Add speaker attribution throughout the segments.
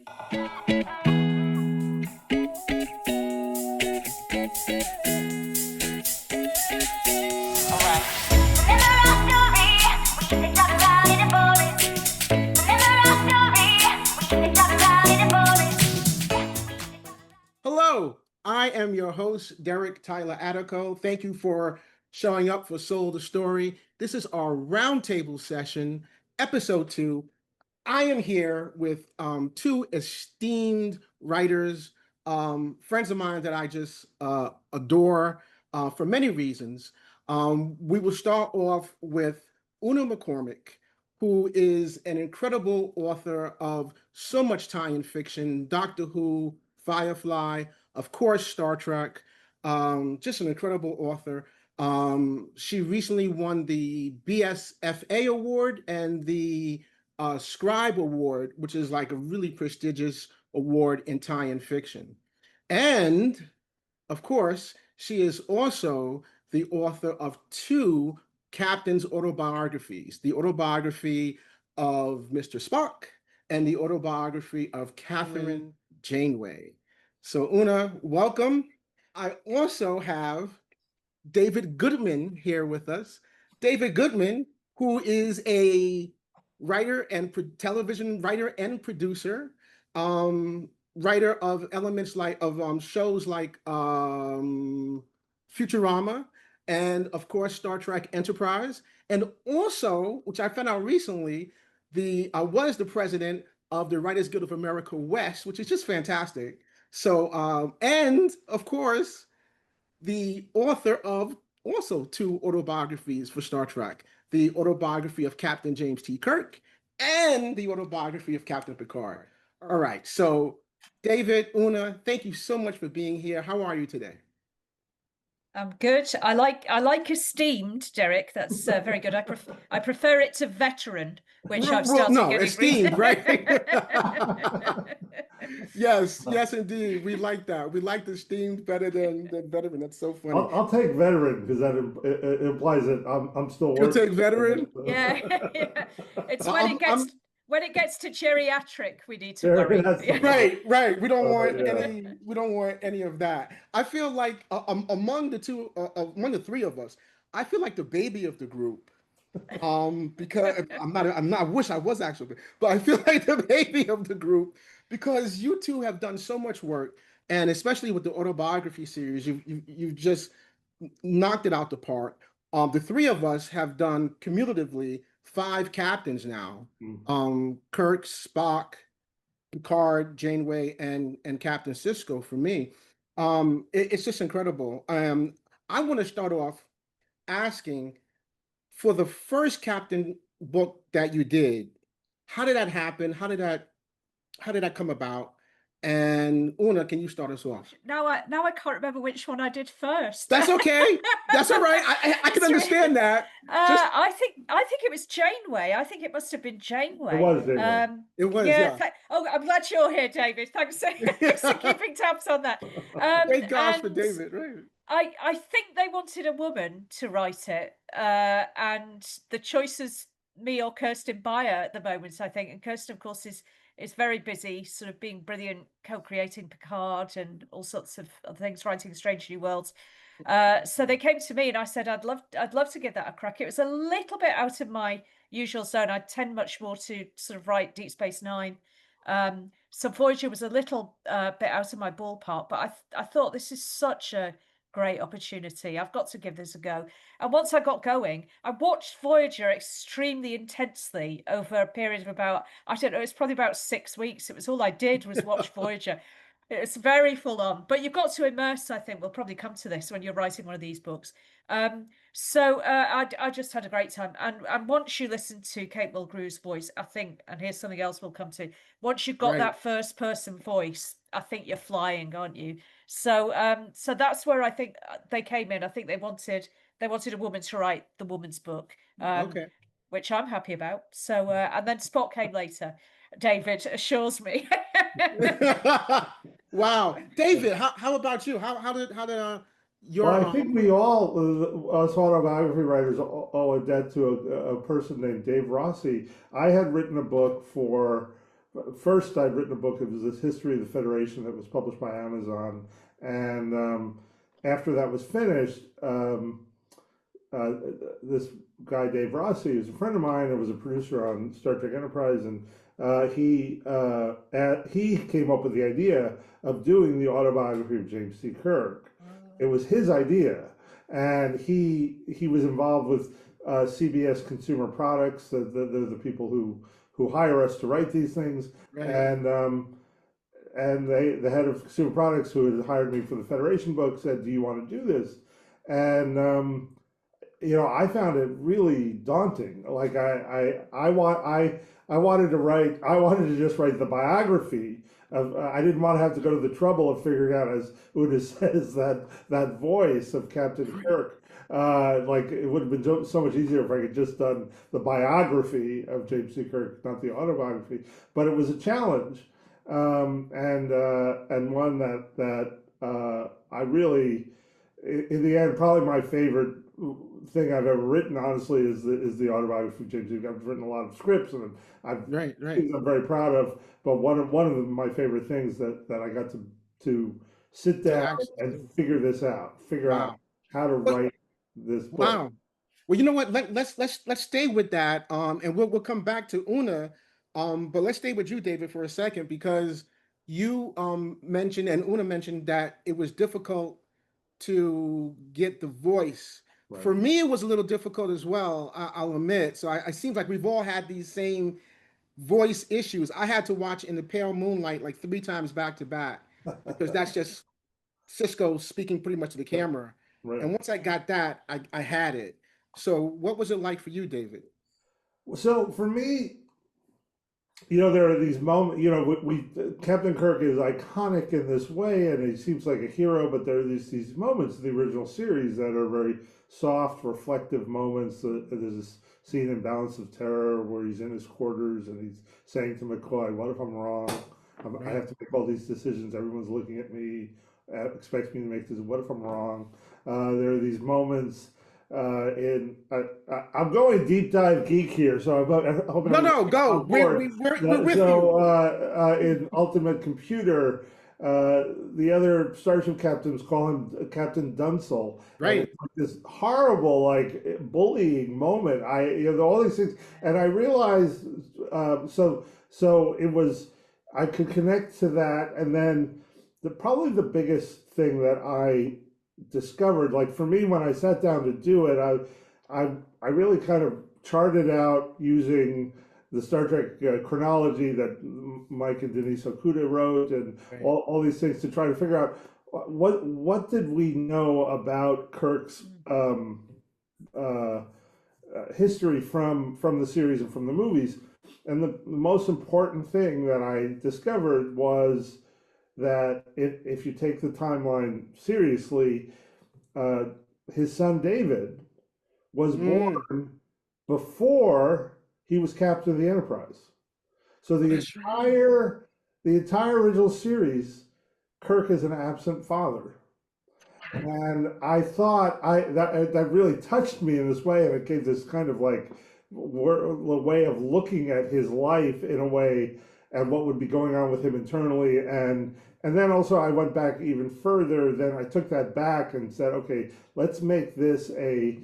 Speaker 1: Hello, I am your host, Derek Tyler Attico. Thank you for showing up for Soul the Story. This is our Roundtable session, episode 2. I am here with two esteemed writers, friends of mine that I just adore for many reasons. We will start off with Una McCormack, who is an incredible author of so much tie-in fiction, Doctor Who, Firefly, of course, Star Trek, just an incredible author. She recently won the BSFA award and the Scribe Award, which is like a really prestigious award in tie-in fiction. And of course, she is also the author of 2 captain's autobiographies, the autobiography of Mr. Spock and the autobiography of Catherine Janeway. So Una, welcome. I also have David Goodman here with us. David Goodman, who is a writer and television writer and producer, writer of elements like of shows like Futurama and of course Star Trek Enterprise, and also, which I found out recently, the was the president of the Writers Guild of America West, which is just fantastic. So and of course the author of also 2 autobiographies for Star Trek, the autobiography of Captain James T. Kirk and the autobiography of Captain Picard. All right, so David, Una, thank you so much for being here. How are you today?
Speaker 2: I'm good. I like esteemed, Derek. That's very good. I prefer it to veteran, which I've started getting
Speaker 1: esteemed, right? Yes, indeed. We like that. We like the esteemed better than veteran. That's so funny.
Speaker 3: I'll take veteran because that it implies that I'm still working.
Speaker 1: You'll take veteran?
Speaker 2: Yeah. It's when it gets to geriatric, we need to worry.
Speaker 1: Right. We don't want any of that. I feel like among the 3 of us, I feel like the baby of the group. Because I'm not. I wish I was actually, but I feel like the baby of the group because you 2 have done so much work, and especially with the autobiography series, you've just knocked it out the park. The 3 of us have done cumulatively 5 captains now. Kirk, Spock, Picard, Janeway, and Captain Sisko for me. It's just incredible. I want to start off asking, for the first Captain book that you did, how did that happen? How did that come about? And Una, can you start us off?
Speaker 2: Now I can't remember which one I did first.
Speaker 1: That's okay. That's all right. I can understand that.
Speaker 2: I think it was Janeway. I think it must have been Janeway.
Speaker 3: It was Janeway.
Speaker 1: It was. Yeah.
Speaker 2: I'm glad you're here, David. Thanks for keeping tabs on that.
Speaker 1: Thank gosh for David. Right.
Speaker 2: I think they wanted a woman to write it, and the choice is me or Kirsten Beyer at the moment, I think. And Kirsten, of course, is very busy, sort of being brilliant, co-creating Picard and all sorts of other things, writing Strange New Worlds. So they came to me and I said, I'd love to give that a crack. It was a little bit out of my usual zone. I tend much more to sort of write Deep Space Nine. So Voyager was a little bit out of my ballpark, but I thought this is such a great opportunity. I've got to give this a go. And once I got going, I watched Voyager extremely intensely over a period of about, I don't know, it's probably about 6 weeks. It was all I did was watch Voyager. It's very full on, but you've got to immerse. I think we'll probably come to this when you're writing one of these books. So I just had a great time. And once you listen to Kate Mulgrew's voice, I think, and here's something else we'll come to. Once you've got that first person voice, I think you're flying, aren't you? So so that's where I think they came in. I think they wanted a woman to write the woman's book, which I'm happy about. So and then Spock came later. David assures me.
Speaker 1: Wow, David, how about you? How did your?
Speaker 3: Well, I think we all, us autobiography writers, owe a debt to a person named Dave Rossi. I had written a book for first I'd written a book. It was this history of the Federation that was published by Amazon, and after that was finished, uh, this guy Dave Rossi, who's a friend of mine, and was a producer on Star Trek Enterprise, and he came up with the idea of doing the autobiography of James T. Kirk. It was his idea, and he was involved with CBS Consumer Products. The people who hire us to write these things,
Speaker 1: Right.
Speaker 3: and the head of Consumer Products, who had hired me for the Federation book, said, "Do you want to do this?" And I found it really daunting. Like I wanted to write. I wanted to just write the biography of. I didn't want to have to go to the trouble of figuring out, as Una says, that voice of Captain Kirk. Like it would have been so much easier if I could just done the biography of James C. Kirk, not the autobiography. But it was a challenge, and one that I really, in the end, probably my favorite thing I've ever written, honestly, is the autobiography of James. I've written a lot of scripts, and I've
Speaker 1: Right.
Speaker 3: things I'm very proud of. But one of my favorite things that I got to sit
Speaker 1: To
Speaker 3: down
Speaker 1: actually
Speaker 3: and
Speaker 1: do.
Speaker 3: figure out
Speaker 1: Wow.
Speaker 3: how to
Speaker 1: Well,
Speaker 3: write this book.
Speaker 1: wow. Well, you know what? Let's stay with that. And we'll come back to Una. But let's stay with you, David, for a second, because you mentioned and Una mentioned that it was difficult to get the voice.
Speaker 3: Right.
Speaker 1: For me, it was a little difficult as well, I'll admit. So I seems like we've all had these same voice issues. I had to watch In the Pale Moonlight like 3 times back to back because that's just Cisco speaking pretty much to the camera.
Speaker 3: Right.
Speaker 1: And once I got that, I had it. So what was it like for you, David?
Speaker 3: So for me, there are these moments. Captain Kirk is iconic in this way, and he seems like a hero. But there are these moments in the original series that are very soft, reflective moments. There's this scene in Balance of Terror where he's in his quarters and he's saying to McCoy, "What if I'm wrong? I have to make all these decisions. Everyone's looking at me, expects me to make this. What if I'm wrong?" There are these moments. I'm going deep dive geek here, so I hope
Speaker 1: No, no,
Speaker 3: everyone's
Speaker 1: go.
Speaker 3: on board.
Speaker 1: We're with you.
Speaker 3: In Ultimate Computer, the other starship captains call him Captain Dunsel, and
Speaker 1: Right.
Speaker 3: it's like this horrible, like bullying moment. All these things, and I realized, so it was. I could connect to that, and then probably the biggest thing that I discovered, like for me, when I sat down to do it, I really kind of charted out using the Star Trek chronology that Mike and Denise Okuda wrote, and
Speaker 1: Right.
Speaker 3: all these things to try to figure out what did we know about Kirk's history from the series and from the movies. And the most important thing that I discovered was that if you take the timeline seriously, uh, his son David was
Speaker 1: Mm,
Speaker 3: born before he was captain of the Enterprise. So
Speaker 1: that's right.
Speaker 3: the entire original series, Kirk is an absent father. And I thought that really touched me in this way, and it gave this kind of like way of looking at his life in a way, and what would be going on with him internally, and then also I went back even further. Then I took that back and said, okay, let's make this a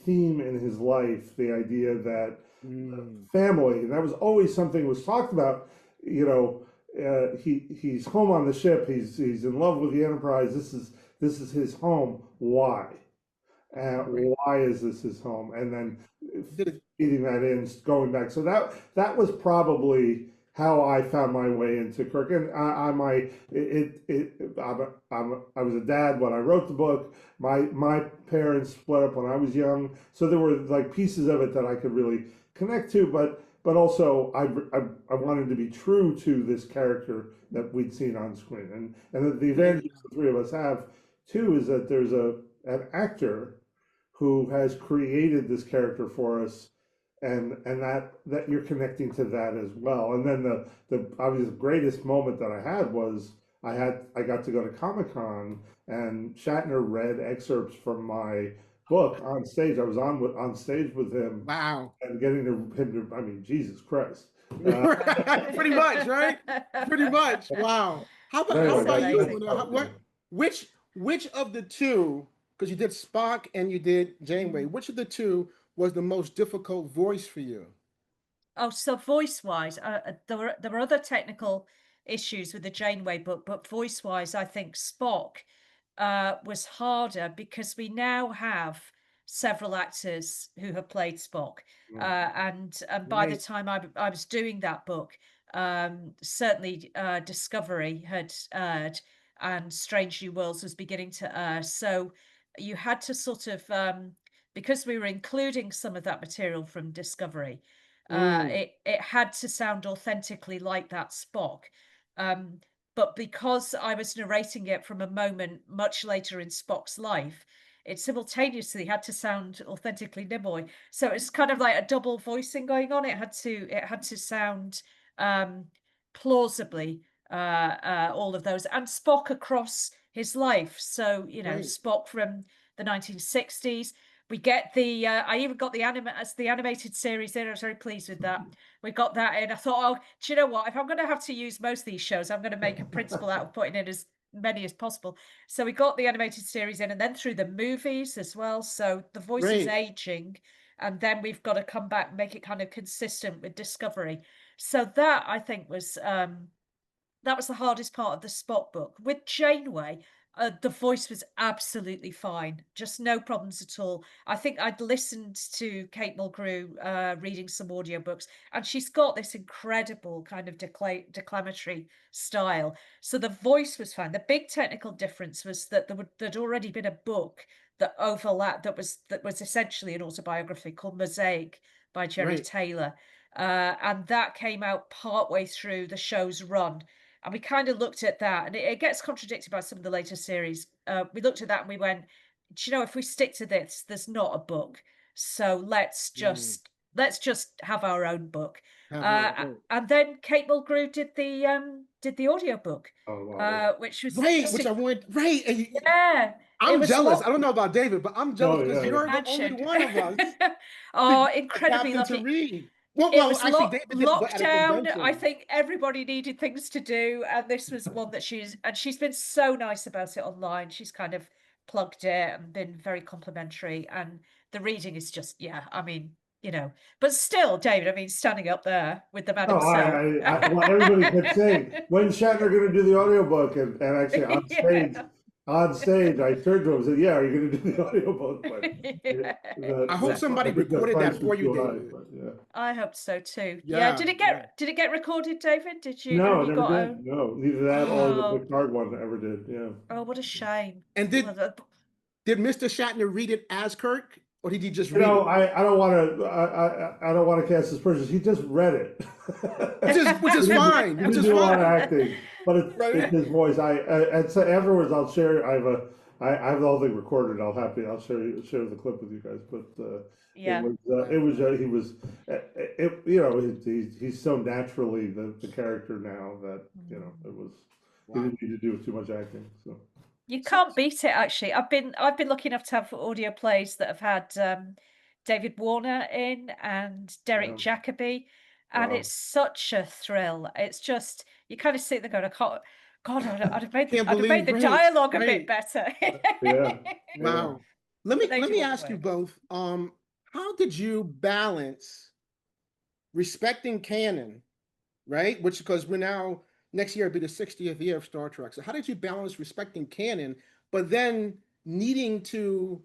Speaker 3: theme in his life, the idea that
Speaker 1: Mm,
Speaker 3: family, and that was always something was talked about. He's home on the ship. He's in love with the Enterprise. This is his home. Why?
Speaker 1: right.
Speaker 3: Why is this his home? And then
Speaker 1: Did it.
Speaker 3: feeding that in, going back. So that was probably how I found my way into Kirk. And I was a dad when I wrote the book. My parents split up when I was young, so there were like pieces of it that I could really connect to. But also I wanted to be true to this character that we'd seen on screen. And the
Speaker 1: Mm,
Speaker 3: advantage the three of us have too is that there's an actor who has created this character for us, and that you're connecting to that as well. And then the obviously the greatest moment that I had was I got to go to Comic-Con, and Shatner read excerpts from my book on stage. I was on stage with him,
Speaker 1: wow.
Speaker 3: and getting him to, I mean, Jesus Christ.
Speaker 1: Pretty much, right? Pretty much. Wow. How about
Speaker 3: Anyway,
Speaker 1: you?
Speaker 2: amazing.
Speaker 1: Una? Which of the two? Because you did Spock and you did Janeway. Which of the two was the most difficult voice for you?
Speaker 2: Oh, so voice-wise, there were other technical issues with the Janeway book, but voice-wise, I think Spock was harder because we now have several actors who have played Spock, and by the
Speaker 1: Right,
Speaker 2: time I was doing that book, certainly Discovery had aired, and Strange New Worlds was beginning to air. So you had to sort of because we were including some of that material from Discovery,
Speaker 1: mm,
Speaker 2: it had to sound authentically like that Spock. Um, but because I was narrating it from a moment much later in Spock's life, it simultaneously had to sound authentically Nimoy. So it's kind of like a double voicing going on. It had to sound um, plausibly all of those, and Spock across his life. So
Speaker 1: right,
Speaker 2: Spock from the 1960s. We get the I even got the animated series in. I was very pleased with that. We got that in. I thought, oh, do you know what? If I'm going to have to use most of these shows, I'm going to make a principle out of putting in as many as possible. So we got the animated series in, and then through the movies as well. So the voice is
Speaker 1: right,
Speaker 2: aging, and then we've got to come back and make it kind of consistent with Discovery. So that I think that was the hardest part of the Spot book. With Janeway, the voice was absolutely fine, just no problems at all. I think I'd listened to Kate Mulgrew reading some audiobooks, and she's got this incredible kind of declamatory style. So the voice was fine. The big technical difference was that there'd already been a book that overlapped that was essentially an autobiography called Mosaic by Jerry
Speaker 1: right.
Speaker 2: Taylor. And that came out partway through the show's run, and we kind of looked at that, and it gets contradicted by some of the later series. We looked at that and we went, do you know, if we stick to this, there's not a book. So
Speaker 1: Mm,
Speaker 2: let's just have our own book.
Speaker 1: have your right.
Speaker 2: And then Kate Mulgrew did the audiobook,
Speaker 3: Oh wow.
Speaker 2: which was
Speaker 1: Right,
Speaker 2: just
Speaker 1: which I want. Right, and
Speaker 2: yeah, it
Speaker 1: I'm
Speaker 2: was a
Speaker 1: jealous.
Speaker 2: lot.
Speaker 1: I don't know about David, but I'm jealous
Speaker 3: Oh
Speaker 1: because
Speaker 3: yeah,
Speaker 2: You
Speaker 3: yeah.
Speaker 1: you're the only
Speaker 2: imagined.
Speaker 1: one of us to
Speaker 2: Oh,
Speaker 1: get a
Speaker 2: incredibly
Speaker 1: captain to
Speaker 2: lovely.
Speaker 1: read. Well,
Speaker 2: It
Speaker 1: well,
Speaker 2: was
Speaker 1: actually, David did at a
Speaker 2: lockdown. I
Speaker 1: convention.
Speaker 2: think everybody needed things to do, and this was one that she's been so nice about it online. She's kind of plugged it and been very complimentary, and the reading is just, yeah, I mean, but still, David, I mean, standing up there with the man
Speaker 3: No,
Speaker 2: himself.
Speaker 3: well, everybody kept saying, when's Shatner going to do the audiobook? And actually
Speaker 2: Yeah.
Speaker 3: on stage, I turned to him and said, yeah, are you going to do the audiobook? But yeah,
Speaker 2: Yeah,
Speaker 1: I hope
Speaker 3: I
Speaker 1: somebody
Speaker 2: exactly.
Speaker 3: think the
Speaker 1: recorded
Speaker 3: price
Speaker 1: that
Speaker 3: was
Speaker 1: for you,
Speaker 3: too high,
Speaker 1: David.
Speaker 3: but yeah.
Speaker 2: I hope so too. Yeah.
Speaker 1: Yeah, yeah.
Speaker 2: Did it get recorded, David? Have
Speaker 3: No,
Speaker 2: you
Speaker 3: never
Speaker 2: got
Speaker 3: did.
Speaker 2: a?
Speaker 3: No, neither that or the
Speaker 2: Oh,
Speaker 3: Picard one ever did. Yeah.
Speaker 2: oh, what a shame.
Speaker 1: And
Speaker 2: Well,
Speaker 1: did Mr. Shatner read it as Kirk, or did he just
Speaker 3: You
Speaker 1: read
Speaker 3: know,
Speaker 1: it?
Speaker 3: I don't want to I don't want to cast aspersions. He just read it.
Speaker 1: Which is fine,
Speaker 3: He
Speaker 1: which
Speaker 3: didn't
Speaker 1: is
Speaker 3: do a lot of
Speaker 1: fine.
Speaker 3: acting, but it's
Speaker 1: Right.
Speaker 3: his voice. And so afterwards I'll share. I have the whole thing recorded. I'll share the clip with you guys. But
Speaker 2: yeah.
Speaker 3: it
Speaker 1: Wow.
Speaker 3: was he was he's so naturally the character now that it was he
Speaker 1: Wow.
Speaker 3: didn't need to do too much acting. So
Speaker 2: You
Speaker 1: So,
Speaker 2: can't beat it, actually. I've been lucky enough to have audio plays that have had David Warner in and Derek
Speaker 3: yeah,
Speaker 2: Jacobi, and
Speaker 3: wow,
Speaker 2: it's such a thrill. It's just you kind of sit there going, I can't, God,
Speaker 1: can't
Speaker 2: I'd have made
Speaker 1: believe,
Speaker 2: the
Speaker 1: right,
Speaker 2: dialogue a bit
Speaker 1: right.
Speaker 2: better.
Speaker 3: yeah, yeah.
Speaker 1: Wow. Let
Speaker 2: But
Speaker 1: me
Speaker 2: they
Speaker 1: let
Speaker 2: do
Speaker 1: me
Speaker 2: all the
Speaker 1: ask you
Speaker 2: work.
Speaker 1: both. How did you balance respecting canon, right? Which because we're now next year will be the 60th year of Star Trek. So how did you balance respecting canon, but then needing to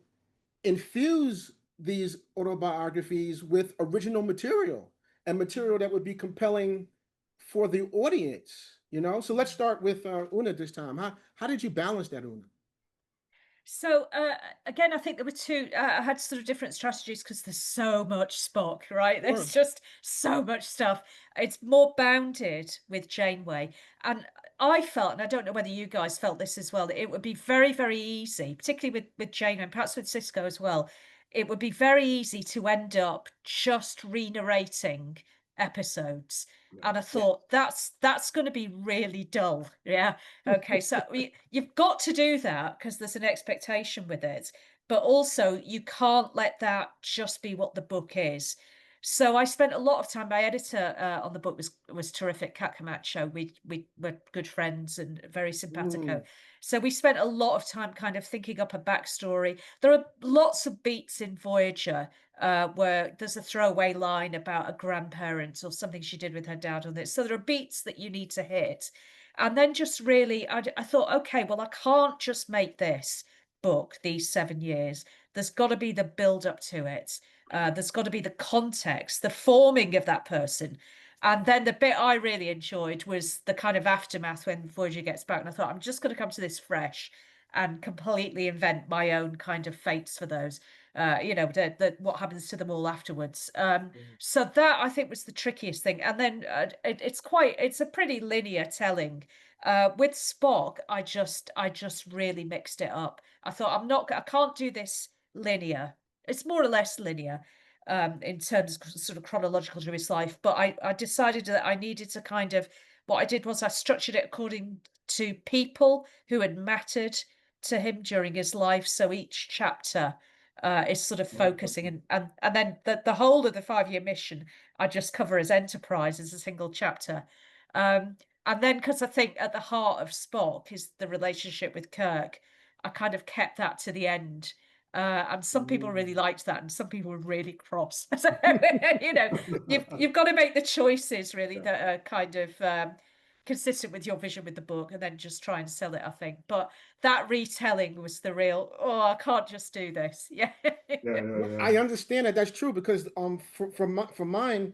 Speaker 1: infuse these autobiographies with original material and material that would be compelling for the audience? So let's start with Una this time. How did you balance that, Una?
Speaker 2: So again, I think there were two. I had sort of different strategies because there's so much Spock, right?
Speaker 1: Sure.
Speaker 2: There's just so much stuff. It's more bounded with Janeway, and I felt, and I don't know whether you guys felt this as well, that it would be very, very easy, particularly with Janeway, and perhaps with Cisco as well. It would be very easy to end up just re-narrating episodes. And I
Speaker 1: Yeah.
Speaker 2: thought that's going to be really dull. Yeah. Okay, so you've got to do that because there's an expectation with it, but also you can't let that just be what the book is. So I spent a lot of time. My editor on the book was terrific, Kat Camacho. We were good friends and very simpatico. So we spent a lot of time kind of thinking up a backstory. There are lots of beats in Voyager where there's a throwaway line about a grandparent or something she did with her dad on this. So there are beats that you need to hit. And then just really, I thought, okay, well, I can't just make this book, these 7 years. There's got to be the build up to it. There's got to be the context, the forming of that person. And then the bit I really enjoyed was the kind of aftermath when Voyager gets back. And I thought, I'm just going to come to this fresh and completely invent my own kind of fates for those. What happens to them all afterwards. So that I think was the trickiest thing. And then it's a pretty linear telling. With Spock, I just really mixed it up. I thought I can't do this linear. It's more or less linear in terms of sort of chronological to his life. But I decided that I needed to kind of, what I did was I structured it according to people who had mattered to him during his life. So each chapter is sort of focusing and then the whole of the 5-year mission I just cover as Enterprise as a single chapter. And then because I think at the heart of Spock is the relationship with Kirk, I kind of kept that to the end. And some people really liked that, and some people were really cross. So, you've got to make the choices really that are kind of consistent with your vision with the book, and then just try and sell it, I think. But that retelling was the real, oh, I can't just do this. Yeah.
Speaker 1: I understand that that's true because for mine,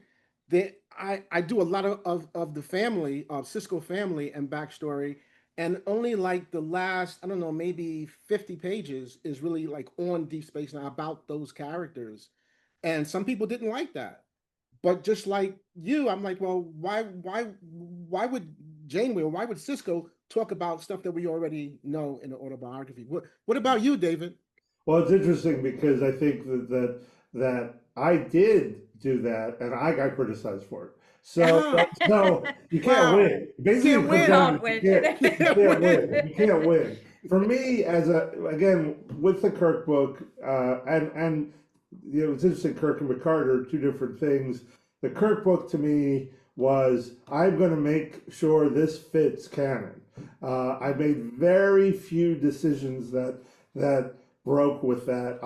Speaker 1: I do a lot of the family of Cisco family and backstory, and only like the last, I don't know, maybe 50 pages is really like on Deep Space Nine about those characters. And some people didn't like that. But just like you, I'm like, well, why would Janeway or why would Cisco talk about stuff that we already know in the autobiography? What about you, David?
Speaker 3: Well, it's interesting because I think that I did do that and I got criticized for it. So you can't
Speaker 1: Wow.
Speaker 3: win. Basically,
Speaker 1: Can't
Speaker 3: it
Speaker 1: win.
Speaker 3: comes down
Speaker 2: Can't
Speaker 3: to
Speaker 2: win.
Speaker 3: you can't win. You can't win. For me, again with the Kirk book, and it's interesting. Kirk and Picard are two different things. The Kirk book to me was I'm going to make sure this fits canon. I made very few decisions that broke with that.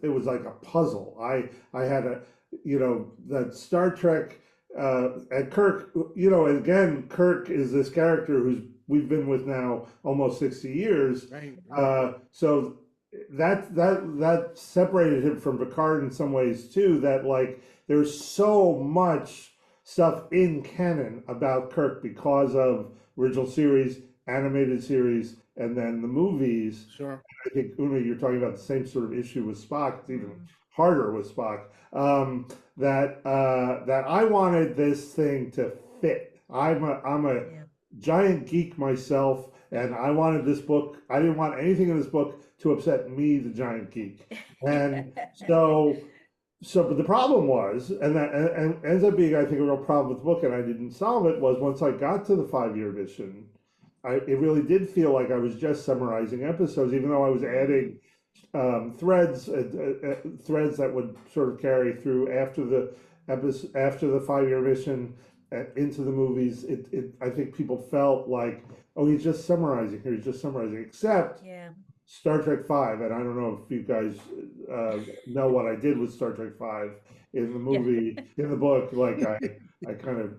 Speaker 3: It was like a puzzle. I had that Star Trek and Kirk, again, Kirk is this character we've been with now almost 60 years.
Speaker 1: Right.
Speaker 3: So that separated him from Picard in some ways too, that like there's so much stuff in canon about Kirk because of original series, animated series, and then the movies.
Speaker 1: Sure.
Speaker 3: I think, Una, you're talking about the same sort of issue with Spock. It's even harder with Spock. That I wanted this thing to fit. I'm a giant geek myself, and I wanted this book. I didn't want anything in this book to upset me, the giant geek. And but the problem was, and ends up being, I think, a real problem with the book, and I didn't solve it, was once I got to the 5-year mission, it really did feel like I was just summarizing episodes, even though I was adding threads that would sort of carry through after the 5-year mission into the movies. I think people felt like, oh, he's just summarizing here. He's just summarizing, except Star Trek V, and I don't know if you guys know what I did with Star Trek V in the movie, in the book. Like I kind of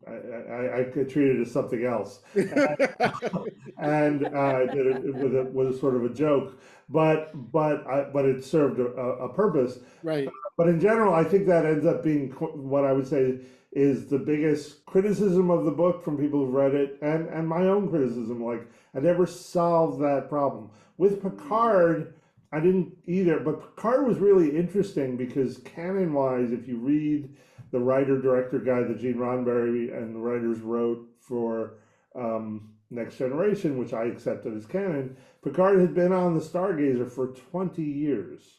Speaker 3: I treated it as something else, and did it with a sort of a joke, but it served a purpose.
Speaker 1: Right.
Speaker 3: But in general, I think that ends up being what I would say is the biggest criticism of the book from people who've read it, and my own criticism. Like, I never solved that problem. With Picard, I didn't either, but Picard was really interesting because canon-wise, if you read the writer-director guide that Gene Roddenberry and the writers wrote for Next Generation, which I accepted as canon, Picard had been on the Stargazer for 20 years.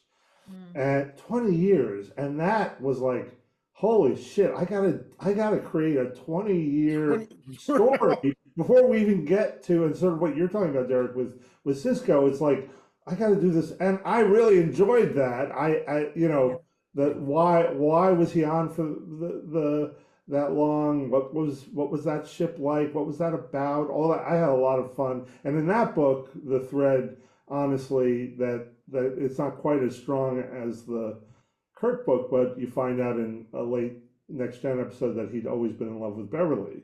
Speaker 3: And 20 years, and that was like, holy shit, I gotta create a 20-year story before we even get to, and sort of what you're talking about, Derek, with Cisco. It's like, I gotta do this, and I really enjoyed that. that why was he on for the that long? What was that ship like? What was that about? All that, I had a lot of fun. And in that book, the thread, honestly, that it's not quite as strong as the Kirk book, but you find out in a late Next Gen episode that he'd always been in love with Beverly.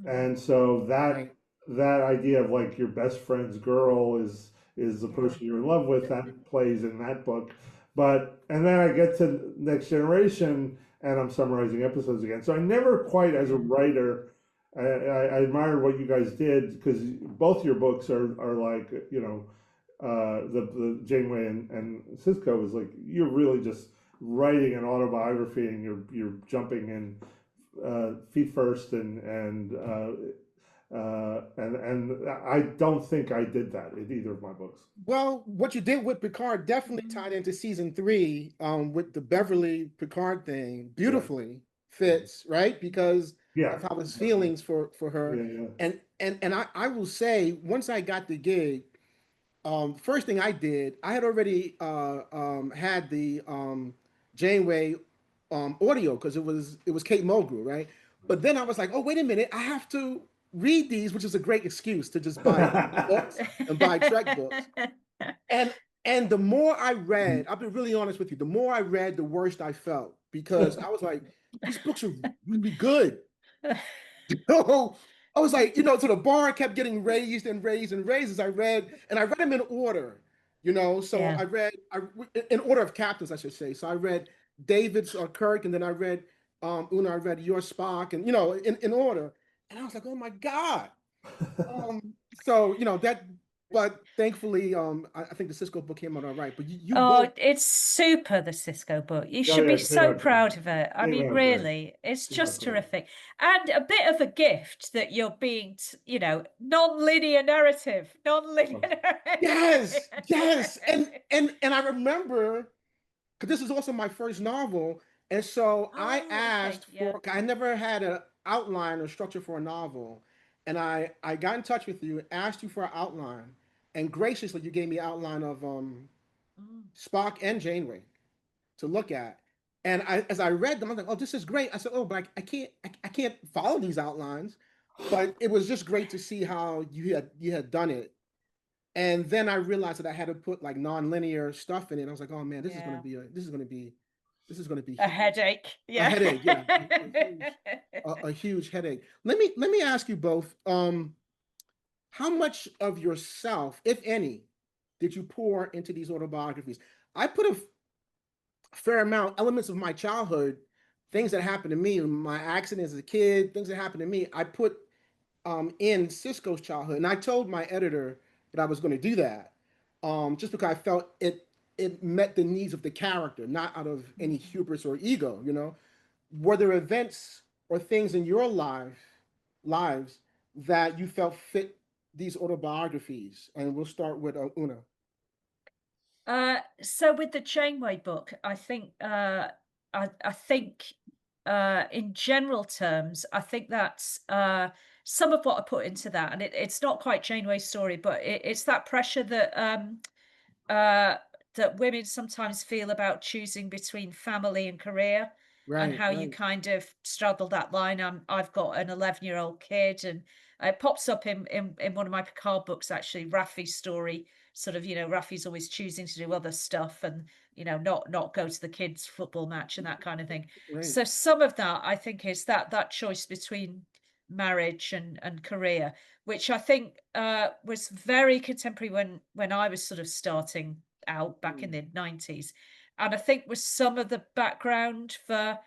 Speaker 3: And so
Speaker 1: Right.
Speaker 3: that idea of like your best friend's girl is the
Speaker 1: Yeah.
Speaker 3: person you're in love with, that plays in that book. But and then I get to Next Generation and I'm summarizing episodes again. So I never quite, as a writer, I admired what you guys did because both your books are like, you know, the Janeway and Cisco is like you're really just writing an autobiography and you're jumping in feet first and I don't think I did that in either of my books.
Speaker 1: Well, what you did with Picard definitely tied into season 3, with the Beverly Picard thing.
Speaker 3: Yeah,
Speaker 1: Beautifully fits, right? Because
Speaker 3: yeah,
Speaker 1: of how his feelings for her.
Speaker 3: yeah, yeah.
Speaker 1: And I will say, once I got the gig, first thing I did, I had already had the Janeway audio because it was Kate Mulgrew, right? But then I was like, oh, wait a minute, I have to read these, which is a great excuse to just buy books and buy Trek books. And and the more I read, I'll be really honest with you, the more I read, the worse I felt because I was like, these books are really good. So I was like, so the bar kept getting raised and raised and raised as I read, and I read them in order, So
Speaker 2: Yeah.
Speaker 1: I read in order of captains, I should say. So I read David's Kirk, and then I read Una, I read your Spock, and in order. And I was like, oh my God. So that, but thankfully, I think the Cisco book came out all right. But you
Speaker 2: Oh,
Speaker 1: both,
Speaker 2: it's super, the Cisco book. You
Speaker 3: Oh
Speaker 2: should be
Speaker 3: yeah,
Speaker 2: so proud of it. I
Speaker 3: came
Speaker 2: mean,
Speaker 3: out great.
Speaker 2: really, it's
Speaker 3: Came out
Speaker 2: just
Speaker 3: great.
Speaker 2: terrific. And a bit of a gift that you're being, non-linear narrative, non-linear
Speaker 1: yes, yes, and
Speaker 2: narrative.
Speaker 1: and and I remember because this is also my first novel, and so I
Speaker 2: Oh, okay.
Speaker 1: asked
Speaker 2: Yeah.
Speaker 1: for. I never had an outline or structure for a novel, and I got in touch with you, asked you for an outline, and graciously you gave me an outline of
Speaker 2: Mm.
Speaker 1: Spock and Janeway to look at. And as I read them, I was like, "Oh, this is great." I said, "Oh, but I can't follow these outlines." But it was just great to see how you had done it. And then I realized that I had to put like non-linear stuff in it. I was like, "Oh man,
Speaker 2: Yeah.
Speaker 1: this is gonna be
Speaker 2: A
Speaker 1: huge,
Speaker 2: headache.
Speaker 1: a
Speaker 2: Yeah.
Speaker 1: headache, yeah, a huge headache." Let me ask you both. How much of yourself, if any, did you pour into these autobiographies? I put a fair amount, elements of my childhood, things that happened to me, my accidents as a kid, things that happened to me. I put in Cisco's childhood, and I told my editor that I was going to do that, just because I felt it met the needs of the character, not out of any hubris or ego. Were there events or things in your lives that you felt fit these autobiographies? And we'll start with Una.
Speaker 2: So with the Janeway book, I think in general terms, I think that's some of what I put into that, and it's not quite Janeway's story, but it's that pressure uh, that women sometimes feel about choosing between family and career, and
Speaker 1: Right,
Speaker 2: how you
Speaker 1: right,
Speaker 2: kind of straddle that line. I've got an 11-year-old kid, and it pops up in one of my Picard books, actually, Raffi's story. Sort of, Raffi's always choosing to do other stuff, and not go to the kids' football match and that kind of thing.
Speaker 1: right.
Speaker 2: So some of that, I think, is that choice between marriage and career, which I think was very contemporary when I was sort of starting out back in the 90s. And I think was some of the background for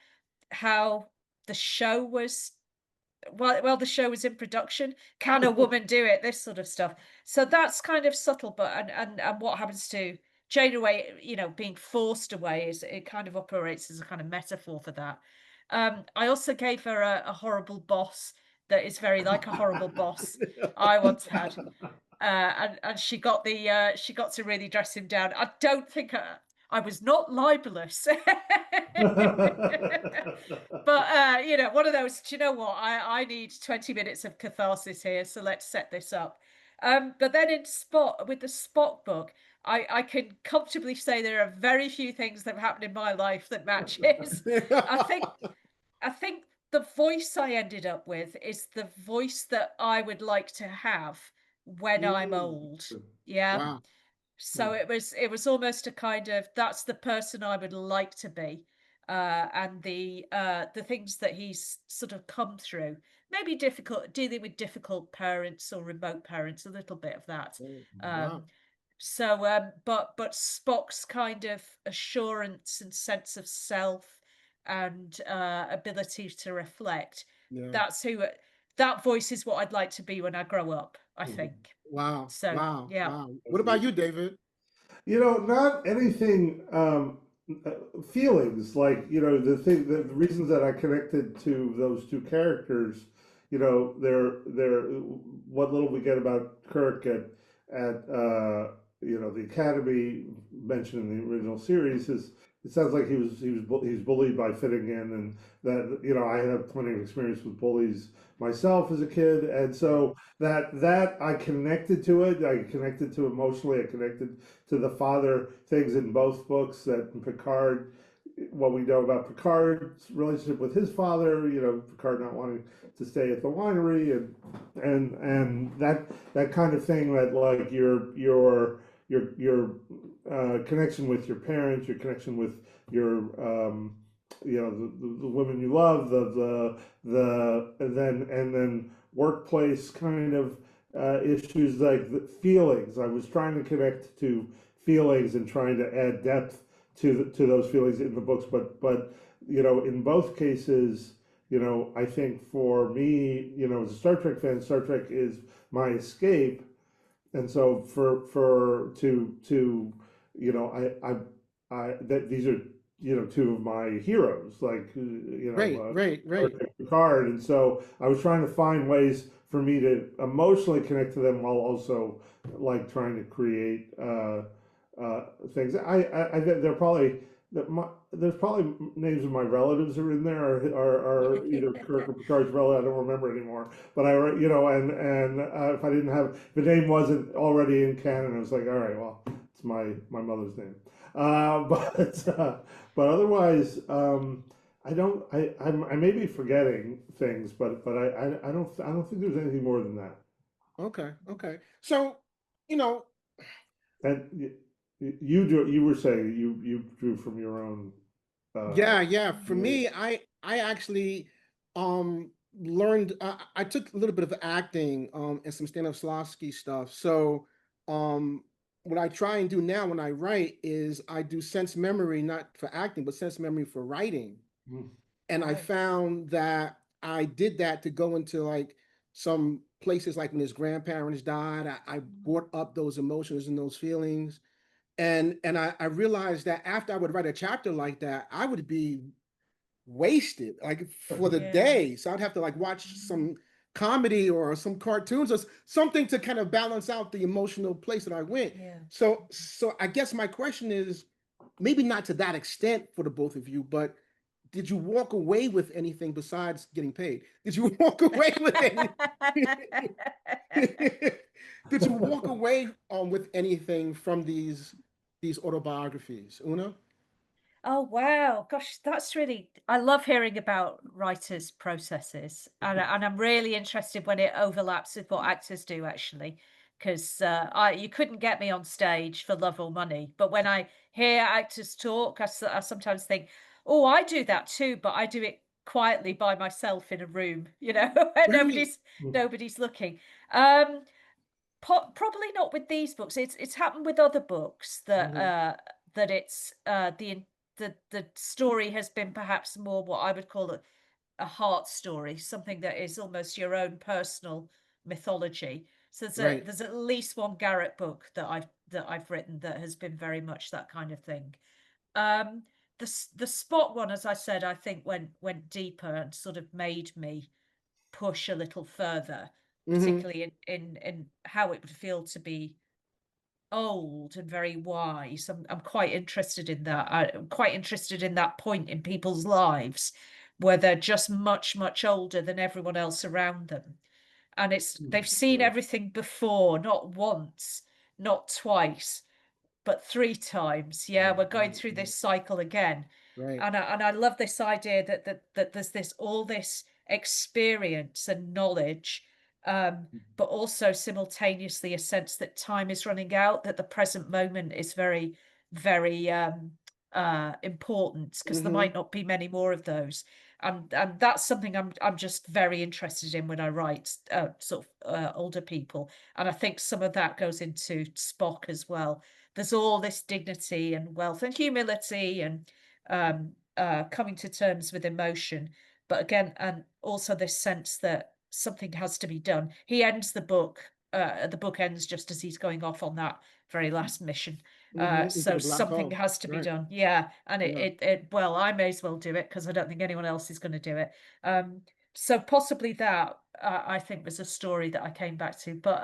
Speaker 2: how the show was, well, the show was in production. Can a woman do it? This sort of stuff. So that's kind of subtle, but and what happens to Janeway, being forced away, is it kind of operates as a kind of metaphor for that. I also gave her a horrible boss that is very like a horrible boss I once had. And she got to really dress him down. I don't think I was not libelous. But one of those, do you know what? I need 20 minutes of catharsis here, so let's set this up. But then with the Spock book, I can comfortably say there are very few things that have happened in my life that matches. I think I think the voice I ended up with is the voice that I would like to have when I'm
Speaker 3: Mm.
Speaker 2: old. Yeah.
Speaker 1: Wow.
Speaker 2: So it was almost a kind of, that's the person I would like to be. And the things that he's sort of come through, maybe difficult, dealing with difficult parents or remote parents, a little bit of that.
Speaker 1: Oh,
Speaker 2: Um,
Speaker 1: wow.
Speaker 2: but Spock's kind of assurance and sense of self and ability to reflect,
Speaker 1: Yeah.
Speaker 2: that's who that voice is what I'd like to be when I grow up, I think.
Speaker 1: Wow.
Speaker 2: So
Speaker 1: Wow.
Speaker 2: yeah.
Speaker 1: Wow. What about you, David?
Speaker 3: Not anything, uh, feelings like, the reasons that I connected to those two characters, they're what little we get about Kirk at the Academy mentioned in the original series is it sounds like he's bullied by fitting in, and that I had plenty of experience with bullies myself as a kid, and so that I connected to it. I connected to emotionally. I connected to the father things in both books, that Picard, what we know about Picard's relationship with his father, Picard not wanting to stay at the winery, and that kind of thing, that like your connection with your parents, your connection with your the women you love, the and then workplace kind of issues, like the feelings. I was trying to connect to feelings and trying to add depth to those feelings in the books, but in both cases, I think for me, as a Star Trek fan, Star Trek is my escape, and so for to that these are two of my heroes, like Star
Speaker 1: Right.
Speaker 3: Trek Picard, and so I was trying to find ways for me to emotionally connect to them while also like trying to create things. They're probably there's probably names of my relatives are in there, are either Kirk or Picard's relative. I don't remember anymore. But and if I didn't have, if the name wasn't already in canon, I was like, all right, well, it's my mother's name. But otherwise, I may be forgetting things, but I don't think there's anything more than that.
Speaker 1: Okay. Okay. So, you know,
Speaker 3: And you were saying you drew from your own. Uh,
Speaker 1: yeah. For me, I actually learned I took a little bit of acting and some Stanislavski stuff. So what I try and do now when I write is I do sense memory, not for acting, but sense memory for writing.
Speaker 3: mm,
Speaker 1: And I
Speaker 2: Right.
Speaker 1: found that I did that to go into like some places, like when his grandparents died, I brought up those emotions and those feelings. And I realized that after I would write a chapter like that, I would be wasted like for the
Speaker 2: Yeah.
Speaker 1: day. So I'd have to like watch some comedy or some cartoons or something to kind of balance out the emotional place that I went.
Speaker 2: Yeah.
Speaker 1: So I guess my question is, maybe not to that extent for the both of you, but did you walk away with anything besides getting paid? Did you walk away with any? Did you walk away with anything from these autobiographies, Una?
Speaker 2: Oh wow, gosh, that's really, I love hearing about writers' processes, and I'm really interested when it overlaps with what actors do actually, because I you couldn't get me on stage for love or money, but when I hear actors talk, I sometimes think, oh, I do that too, but I do it quietly by myself in a room, where
Speaker 1: Right.
Speaker 2: nobody's looking. Probably not with these books. It's happened with other books that
Speaker 1: Mhm.
Speaker 2: that it's the story has been perhaps more what I would call a heart story, something that is almost your own personal mythology. So
Speaker 1: Right.
Speaker 2: there's at least one Garrett book that I've written that has been very much that kind of thing. Um, the Spot one, as I said, I think went deeper and sort of made me push a little further,
Speaker 1: Hmm.
Speaker 2: particularly in how it would feel to be old and very wise. I'm quite interested in that. I'm quite interested in that point in people's lives where they're just much, much older than everyone else around them. And they've seen everything before, not once, not twice, but 3 times. Yeah, we're going through this cycle again.
Speaker 1: Right.
Speaker 2: And I love this idea that there's all this experience and knowledge, but also simultaneously a sense that time is running out, that the present moment is very, very important, because there might not be many more of those. And that's something I'm just very interested in when I write sort of older people. And I think some of that goes into Spock as well. There's all this dignity and wealth and humility and coming to terms with emotion, but again, and also this sense that something has to be done. He ends the book ends just as he's going off on that very last mission.
Speaker 1: Into
Speaker 2: So
Speaker 1: the black
Speaker 2: something
Speaker 1: hole.
Speaker 2: has to be
Speaker 1: Right.
Speaker 2: done. Yeah. And
Speaker 1: Yeah.
Speaker 2: well, I may as well do it because I don't think anyone else is going to do it. So possibly that, I think, was a story that I came back to. But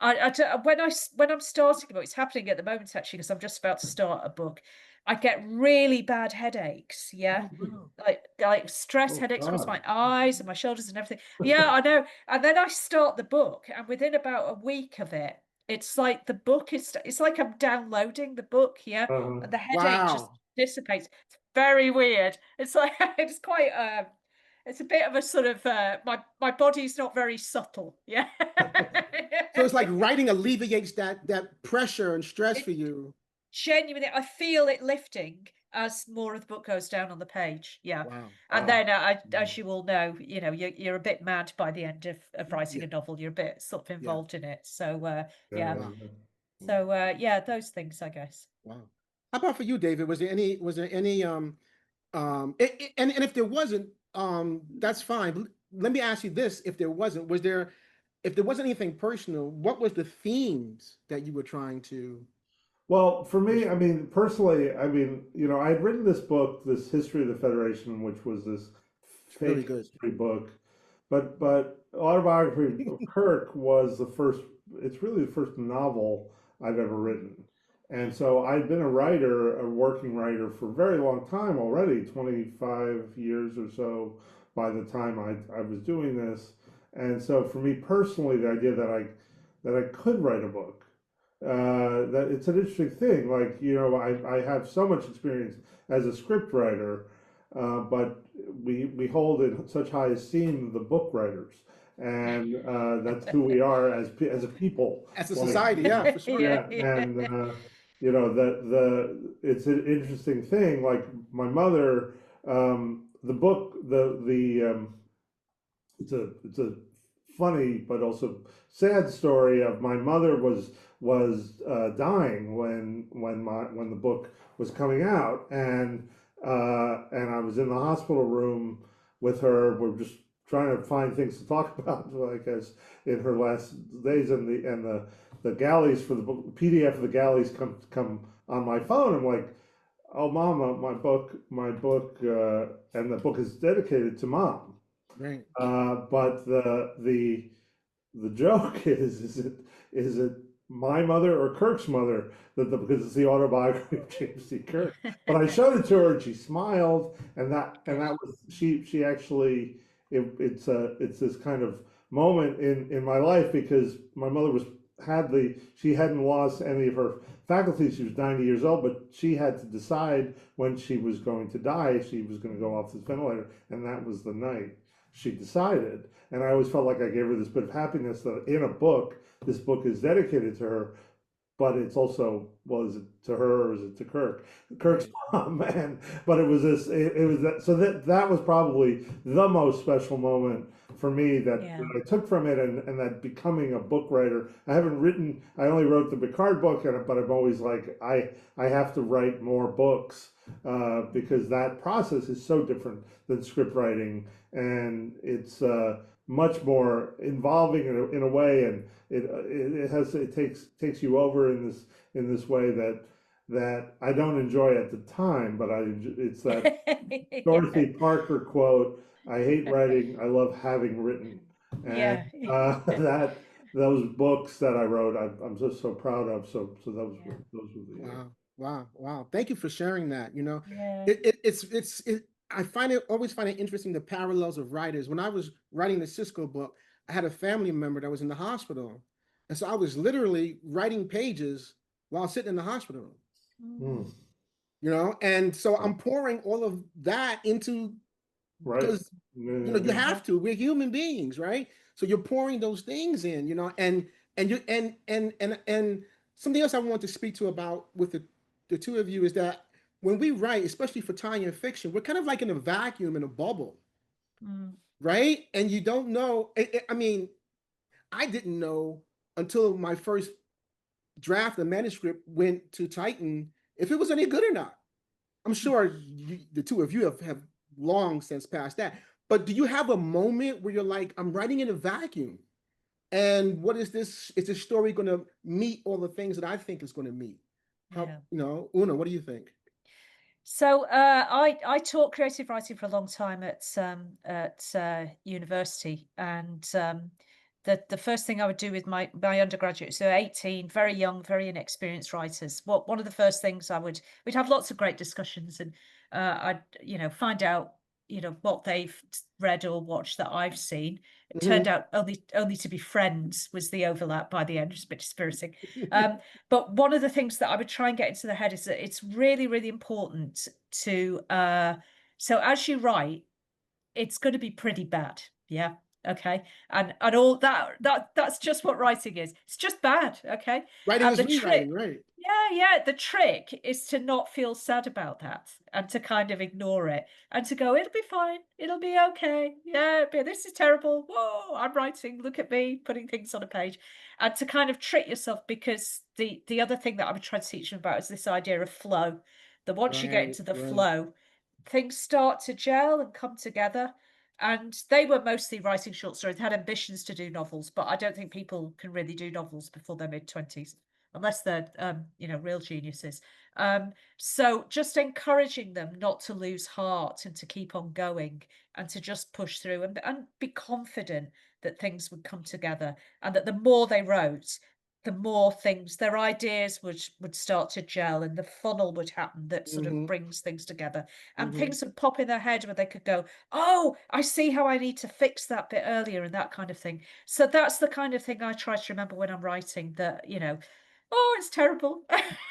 Speaker 2: when I'm starting a book, it's happening at the moment actually, because I'm just about to start a book. I get really bad headaches. Yeah.
Speaker 1: Oh, wow.
Speaker 2: Like stress
Speaker 3: Oh
Speaker 2: headaches across
Speaker 3: God.
Speaker 2: my eyes and my shoulders and everything. Yeah, I know. And then I start the book, and within about a week of it, it's like the book is, it's like I'm downloading the book, yeah,
Speaker 3: Uh-huh.
Speaker 2: and the headache just
Speaker 1: Wow.
Speaker 2: dissipates. It's very weird. It's like it's quite it's a bit of a sort of my body's not very subtle, yeah.
Speaker 1: So it's like writing alleviates that pressure and stress
Speaker 2: It
Speaker 1: for you.
Speaker 2: genuinely, I feel it lifting as more of the book goes down on the page. Yeah.
Speaker 1: Wow.
Speaker 2: And
Speaker 3: Wow.
Speaker 2: then, as you all know, you're a bit mad by the end of writing
Speaker 1: Yeah.
Speaker 2: a novel. You're a bit sort of
Speaker 1: Yeah.
Speaker 2: involved in it. So,
Speaker 3: Yeah,
Speaker 2: yeah.
Speaker 1: Wow.
Speaker 2: So, yeah, those things, I guess.
Speaker 1: Wow. How about for you, David? And if there wasn't, that's fine. But let me ask you this: if there wasn't, if there wasn't anything personal, what was the themes that you were trying to
Speaker 3: Well, for
Speaker 1: push
Speaker 3: me, I
Speaker 1: for?
Speaker 3: mean, personally, I mean, I had written this book, this History of the Federation, which was this
Speaker 1: It's really
Speaker 3: fake
Speaker 1: good.
Speaker 3: history book, but Autobiography of Kirk was the first. It's really the first novel I've ever written, and so I'd been a writer, a working writer for a very long time already, 25 years or so by the time I was doing this, and so for me personally, the idea that I could write a book, that it's an interesting thing. Like, I have so much experience as a script writer, but we hold in such high esteem the book writers, and that's who we are as a people.
Speaker 1: As a
Speaker 3: Like,
Speaker 1: society, yeah, for sure.
Speaker 2: Yeah.
Speaker 3: yeah, and the it's an interesting thing. Like my mother, the book, it's a funny but also sad story of my mother was dying when the book was coming out, and I was in the hospital room with her. We're just trying to find things to talk about, like, as in her last days, and the galleys for the book, PDF of the galleys come on my phone. I'm like, oh, Mama, my book, and the book is dedicated to Mom.
Speaker 1: Right.
Speaker 3: But the joke is it my mother or Kirk's mother, because it's the autobiography of James C. Kirk. But I showed it to her and she smiled, and that was, she actually, it's this kind of moment in my life, because my mother she hadn't lost any of her faculties. She was 90 years old, but she had to decide when she was going to die. She was going to go off this ventilator, and that was the night she decided. And I always felt like I gave her this bit of happiness, that in a book, this book is dedicated to her, but it's also, well, is it to her or is it to Kirk? Kirk's mom, man. But it was this, it was that, so that was probably the most special moment for me that,
Speaker 2: Yeah.
Speaker 3: that I took from it, and that becoming a book writer. I only wrote the Picard book, but I'm always like, I have to write more books, because that process is so different than script writing, and it's much more involving in a way, and it takes you over in this way that I don't enjoy at the time, but it's that Dorothy Parker quote: "I hate writing, I love having written," and
Speaker 2: Yeah.
Speaker 3: that those books that I wrote, I'm just so proud of. So
Speaker 2: Yeah.
Speaker 3: those were the
Speaker 1: Wow. Wow. Wow. Thank you for sharing that.
Speaker 2: Yeah.
Speaker 1: I always find it interesting, the parallels of writers. When I was writing the Cisco book, I had a family member that was in the hospital. And so I was literally writing pages while sitting in the hospital room,
Speaker 3: Mm.
Speaker 1: you know? And so I'm pouring all of that into,
Speaker 3: Right.
Speaker 1: because, you know, you
Speaker 3: Yeah.
Speaker 1: have to, we're human beings, right? So you're pouring those things in, you know, and you, and something else I want to speak to about with the two of you is that when we write, especially for tie-in fiction, we're kind of like in a vacuum, in a bubble, right? And you don't know, I mean, I didn't know until my first draft of manuscript went to Titan if it was any good or not. I'm sure the two of you have long since passed that. But do you have a moment where you're like, I'm writing in a vacuum? And what is this? Is this story going to meet all the things that I think it's going to meet? How,
Speaker 2: Yeah.
Speaker 1: you know, Una, what do you think?
Speaker 2: So I taught creative writing for a long time at university, and the first thing I would do with my undergraduates, so 18, very young, very inexperienced writers. One of the first things we'd have lots of great discussions, and I'd find out what they've read or watched that I've seen. It turned out only to be friends was the overlap by the end, which is a bit dispiriting. But one of the things that I would try and get into the head is that it's really, really important to so as you write, it's going to be pretty bad. Yeah. Okay. And all that's just what writing is. It's just bad. Okay.
Speaker 1: Writing
Speaker 2: And
Speaker 1: is
Speaker 2: the trick,
Speaker 1: rewriting, right?
Speaker 2: yeah, the trick is to not feel sad about that and to kind of ignore it and to go, it'll be fine. It'll be okay. Yeah, but this is terrible. Whoa, I'm writing. Look at me putting things on a page. And to kind of trick yourself, because the other thing that I would try to teach them about is this idea of flow. That once you get
Speaker 1: Right,
Speaker 2: into the
Speaker 1: right.
Speaker 2: flow, things start to gel and come together. And they were mostly writing short stories. They had ambitions to do novels, but I don't think people can really do novels before their mid-20s unless they're real geniuses. So just encouraging them not to lose heart and to keep on going and to just push through and be confident that things would come together, and that the more they wrote, the more things, their ideas would start to gel, and the funnel would happen that sort of
Speaker 1: Mm-hmm,
Speaker 2: brings things together, and
Speaker 1: mm-hmm.
Speaker 2: things would pop in their head where they could go, oh, I see how I need to fix that bit earlier, and that kind of thing. So that's the kind of thing I try to remember when I'm writing, that oh, it's terrible.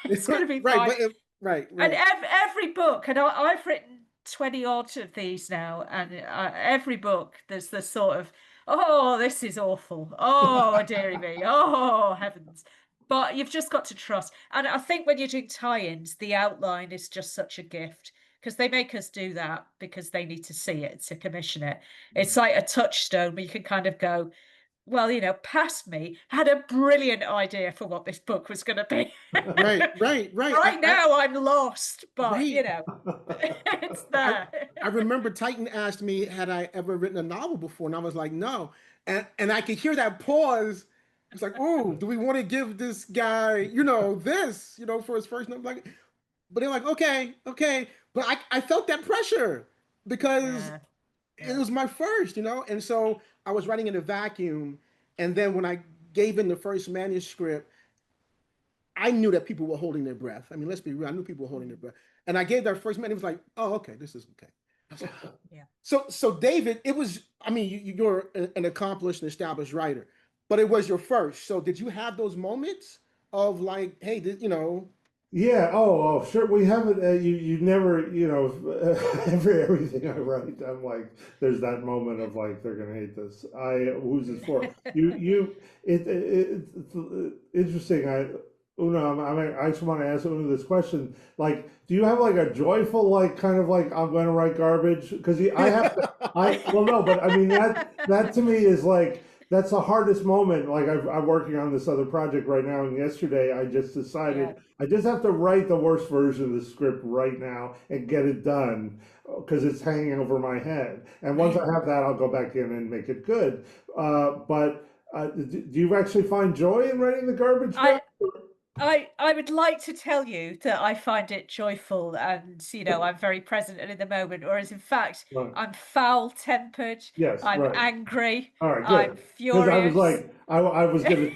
Speaker 2: It's going to be
Speaker 1: Right,
Speaker 2: fine.
Speaker 1: but right,
Speaker 2: And
Speaker 1: right.
Speaker 2: every book, and I've written 20 odd of these now, and every book there's this sort of, oh, this is awful. Oh, dearie me. Oh, heavens. But you've just got to trust. And I think when you're doing tie-ins, the outline is just such a gift, because they make us do that because they need to see it to commission it. It's like a touchstone where you can kind of go, well, past me had a brilliant idea for what this book was going to be.
Speaker 1: Right, right, right.
Speaker 2: Right now, I'm lost, but
Speaker 1: Right.
Speaker 2: it's
Speaker 1: I
Speaker 2: there.
Speaker 1: I remember Titan asked me had I ever written a novel before, and I was like, no. And I could hear that pause. It's like, oh, do we want to give this guy, this, for his first novel? Like, but they're like, okay, okay. But I felt that pressure because
Speaker 2: Yeah,
Speaker 1: it
Speaker 2: yeah.
Speaker 1: was my first, and so I was writing in a vacuum. And then when I gave in the first manuscript, I knew that people were holding their breath. I mean, let's be real. I knew people were holding their breath. And I gave that first man. It was like, oh, okay, this is okay. I was like, oh.
Speaker 2: Yeah.
Speaker 1: So David, it was. I mean, you're an accomplished and established writer, but it was your first. So did you have those moments of like, hey,
Speaker 3: Yeah. Oh, sure. We haven't. You never. Everything I write, I'm like, there's that moment of like, they're gonna hate this. Who's this for? It's interesting. I just want to ask Una this question. Like, do you have like a joyful, like, kind of like, I'm going to write garbage? Because I have to. Well, no, but I mean that to me is like, that's the hardest moment. Like, I'm working on this other project right now, and yesterday I just decided I just have to write the worst version of the script right now and get it done, because it's hanging over my head. And once I have that, I'll go back in and make it good. But do you actually find joy in writing the garbage draft?
Speaker 2: I would like to tell you that I find it joyful, and I'm very present and in the moment, whereas in fact
Speaker 3: Right.
Speaker 2: I'm foul-tempered,
Speaker 3: Yes,
Speaker 2: I'm
Speaker 3: right.
Speaker 2: angry,
Speaker 3: All right,
Speaker 2: I'm
Speaker 3: good. Because I was
Speaker 2: furious.
Speaker 3: like, I was going to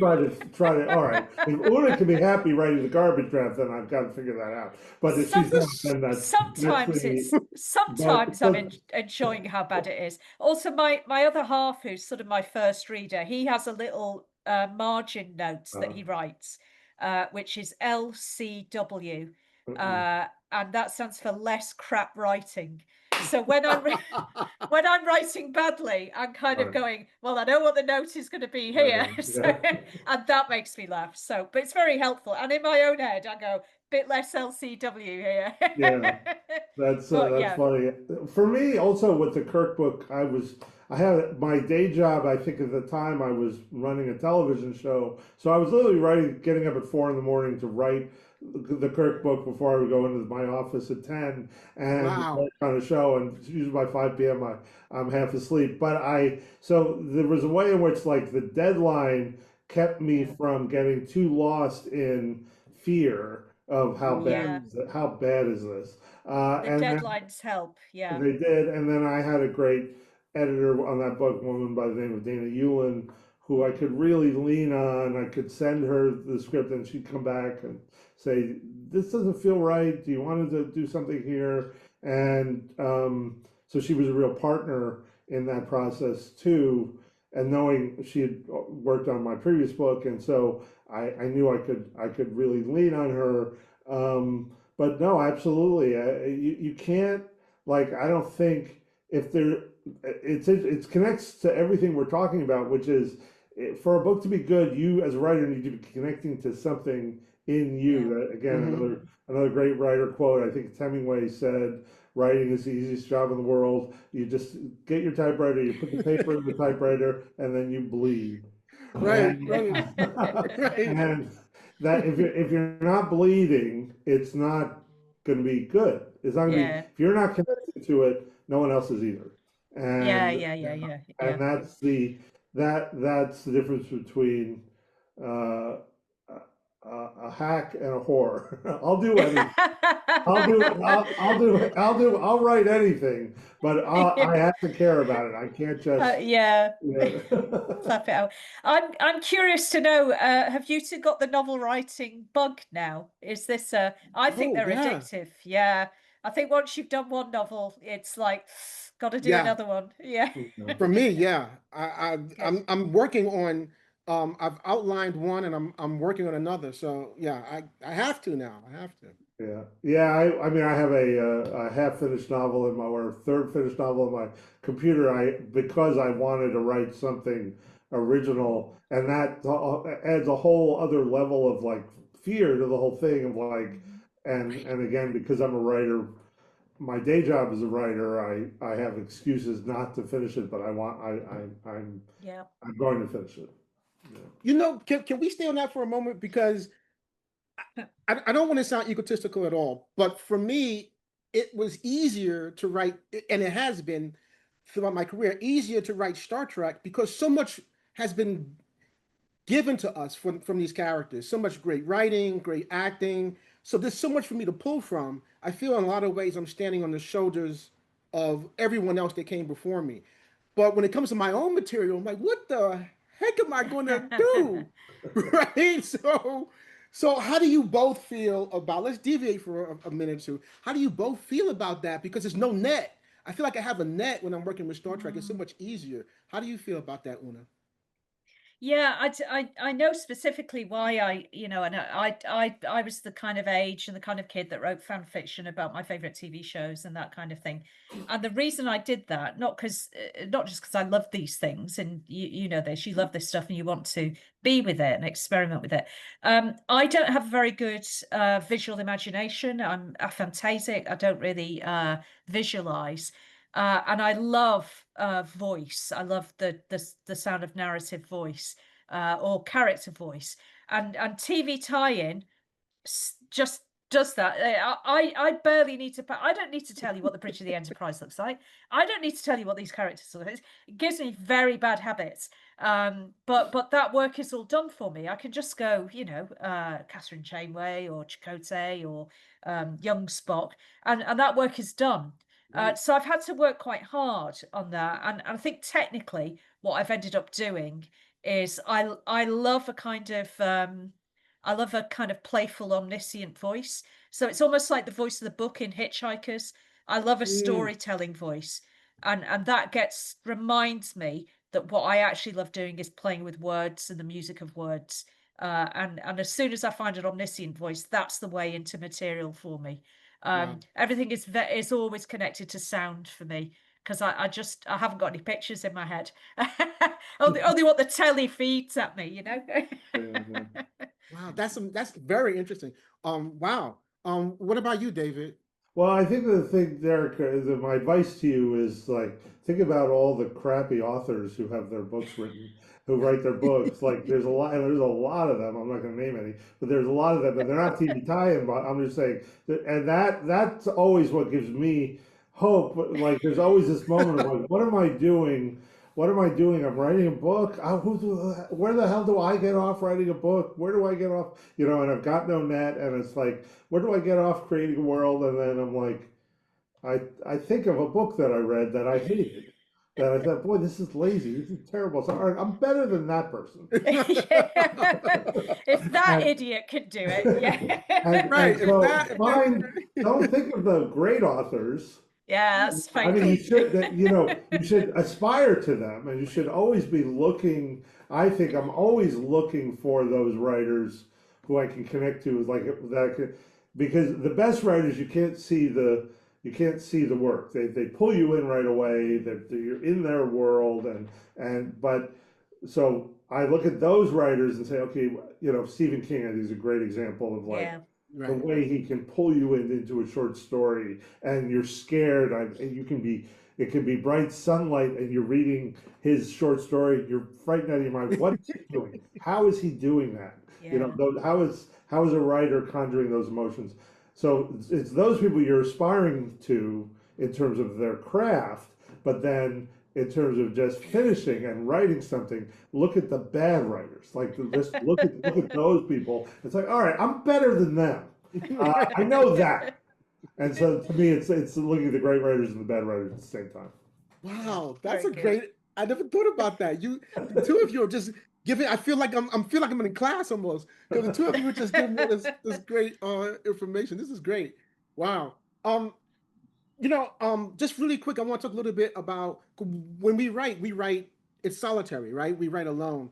Speaker 3: try to. All right, if Una can be happy writing the garbage draft, then I've got to figure that out. But if she's not, then that's the.
Speaker 2: Sometimes I'm
Speaker 3: But
Speaker 2: enjoying how bad it is. Also, my other half, who's sort of my first reader, he has a little margin notes that he writes, which is LCW. And that stands for less crap writing. So when when I'm writing badly, I'm kind of
Speaker 3: Right.
Speaker 2: going, well, I know what the note is going to be here. So,
Speaker 3: Yeah.
Speaker 2: and that makes me laugh. So, but it's very helpful. And in my own head, I go, bit less LCW here.
Speaker 3: Yeah. That's
Speaker 2: yeah.
Speaker 3: funny. For me, also with the Kirk book, I had my day job. I think at the time I was running a television show, so I was literally getting up at 4 in the morning to write the Kirk book before I would go into my office at 10 and
Speaker 1: Wow.
Speaker 3: work on a show. And usually by 5 p.m. I'm half asleep. So there was a way in which like the deadline kept me from getting too lost in fear of
Speaker 2: Yeah.
Speaker 3: how bad is this.
Speaker 2: The
Speaker 3: And then
Speaker 2: deadlines help. Yeah.
Speaker 3: they did, and then I had a great editor on that book, a woman by the name of Dana Hewlin, who I could really lean on. I could send her the script, and she'd come back and say, "This doesn't feel right. Do you want to do something here?" And so she was a real partner in that process too. And knowing she had worked on my previous book, and so I knew I could really lean on her. But no, absolutely, you can't, like, I don't think if there it connects to everything we're talking about, which is for a book to be good, you as a writer need to be connecting to something in you.
Speaker 2: Yeah.
Speaker 3: That again,
Speaker 1: Mhm.
Speaker 3: another great writer quote. I think it's Hemingway said, "Writing is the easiest job in the world. You just get your typewriter, you put the paper in the typewriter, and then you bleed."
Speaker 1: Right,
Speaker 3: And
Speaker 1: right, right.
Speaker 3: and that if you're not bleeding, it's not going to be good. It's not going to be,
Speaker 2: Yeah.
Speaker 3: if you're not connected to it, no one else is either.
Speaker 2: Yeah.
Speaker 3: And
Speaker 2: Yeah. Yeah. Yeah. Yeah.
Speaker 3: and that's the difference between uh, a hack and a whore. I'll do anything. I'll write anything, but I have to care about it. I can't just,
Speaker 2: Yeah.
Speaker 3: yeah.
Speaker 2: Clap it out. I'm curious to know, have you two got the novel writing bug now? Is this I think
Speaker 1: Oh,
Speaker 2: they're
Speaker 1: yeah.
Speaker 2: addictive. Yeah. I think once you've done one novel, it's like gotta do
Speaker 1: Yeah.
Speaker 2: another one. Yeah.
Speaker 1: For me, yeah.
Speaker 2: Yeah.
Speaker 1: I'm working on I've outlined one and I'm working on another. So yeah, I have to now. I have to.
Speaker 3: Yeah, yeah. I mean, I have a half finished novel in my or third finished novel in my computer. Because I wanted to write something original, and that adds a whole other level of like fear to the whole thing of like, and again, because I'm a writer, my day job as a writer, I have excuses not to finish it, but
Speaker 2: Yeah.
Speaker 3: I'm going to finish it. Yeah.
Speaker 1: You know, can we stay on that for a moment? Because I don't want to sound egotistical at all, but for me, it was easier to write, and it has been throughout my career, easier to write Star Trek because so much has been given to us from these characters. So much great writing, great acting. So there's so much for me to pull from. I feel in a lot of ways I'm standing on the shoulders of everyone else that came before me. But when it comes to my own material, I'm like, what the heck am I going to do? Right? So how do you both feel about? Let's deviate for a minute or two. How do you both feel about that? Because there's no net. I feel like I have a net when I'm working with Star Trek. It's so
Speaker 2: Mm.
Speaker 1: much easier. How do you feel about that, Una?
Speaker 2: Yeah, I know specifically why and I was the kind of age and the kind of kid that wrote fan fiction about my favorite TV shows and that kind of thing. And the reason I did that, not just because I love these things and you know this, you love this stuff and you want to be with it and experiment with it. I don't have a very good visual imagination. I'm aphantasic. I don't really visualize. And I love voice. I love the sound of narrative voice or character voice, and TV tie-in just does that. I barely need to. I don't need to tell you what the Bridge of the Enterprise looks like. I don't need to tell you what these characters look like. It gives me very bad habits. But that work is all done for me. I can just go, Catherine Janeway or Chakotay or young Spock, and that work is done. So I've had to work quite hard on that, and I think technically what I've ended up doing is I love a kind of playful, omniscient voice. So it's almost like the voice of the book in Hitchhikers. I love a
Speaker 1: Mm,
Speaker 2: storytelling voice, and that reminds me that what I actually love doing is playing with words and the music of words. And as soon as I find an omniscient voice, that's the way into material for me.
Speaker 1: Wow.
Speaker 2: Everything is always connected to sound for me, because I haven't got any pictures in my head. Only what the telly feeds at me, you know.
Speaker 3: Yeah.
Speaker 1: Wow, that's very interesting. Wow. What about you, David?
Speaker 3: Well, I think the thing, Derek, my advice to you is like think about all the crappy authors who have their books written, who write their books. Like there's a lot of them. I'm not going to name any, but there's a lot of them, but they're not TV tie-in. But I'm just saying, and that's always what gives me hope. Like there's always this moment of like, what am I doing? What am I doing? I'm writing a book. Where the hell do I get off writing a book? Where do I get off? You know, and I've got no net, and it's like, where do I get off creating a world? And then I'm like, I think of a book that I read that I hated. That I thought, boy, this is lazy. This is terrible. So all right, I'm better than that person.
Speaker 2: If that
Speaker 3: And
Speaker 2: idiot could do it, yeah.
Speaker 1: Right.
Speaker 3: and so
Speaker 1: If
Speaker 3: find,
Speaker 1: that
Speaker 3: don't think of the great authors.
Speaker 2: Yeah, that's
Speaker 3: I mean, you
Speaker 2: fake.
Speaker 3: should that you should aspire to them, and you should always be looking. I think I'm always looking for those writers who I can connect to, like that. Because the best writers, you can't see the work. They pull you in right away. You're in their world, and but so I look at those writers and say, okay, you know, Stephen King, I think is a great example of like
Speaker 2: Yeah.
Speaker 3: the
Speaker 1: right.
Speaker 3: way he can pull you into a short story and you're scared. And you can be, it can be bright sunlight and you're reading his short story, you're frightened out of your mind. What is he doing? How is he doing that? You know,
Speaker 2: Yeah.
Speaker 3: how is a writer conjuring those emotions? So it's those people you're aspiring to in terms of their craft, but then in terms of just finishing and writing something, look at the bad writers. Like just look at those people. It's like, all right, I'm better than them. I know that. And so to me, it's looking at the great writers and the bad writers at the same time.
Speaker 1: Wow, that's
Speaker 2: Very
Speaker 1: a
Speaker 2: good.
Speaker 1: great. I never thought about that. The two of you are just giving. I feel like I'm in class almost because the two of you are just giving me this great information. This is great. Wow. Just really quick, I want to talk a little bit about when we write, it's solitary, right? We write alone.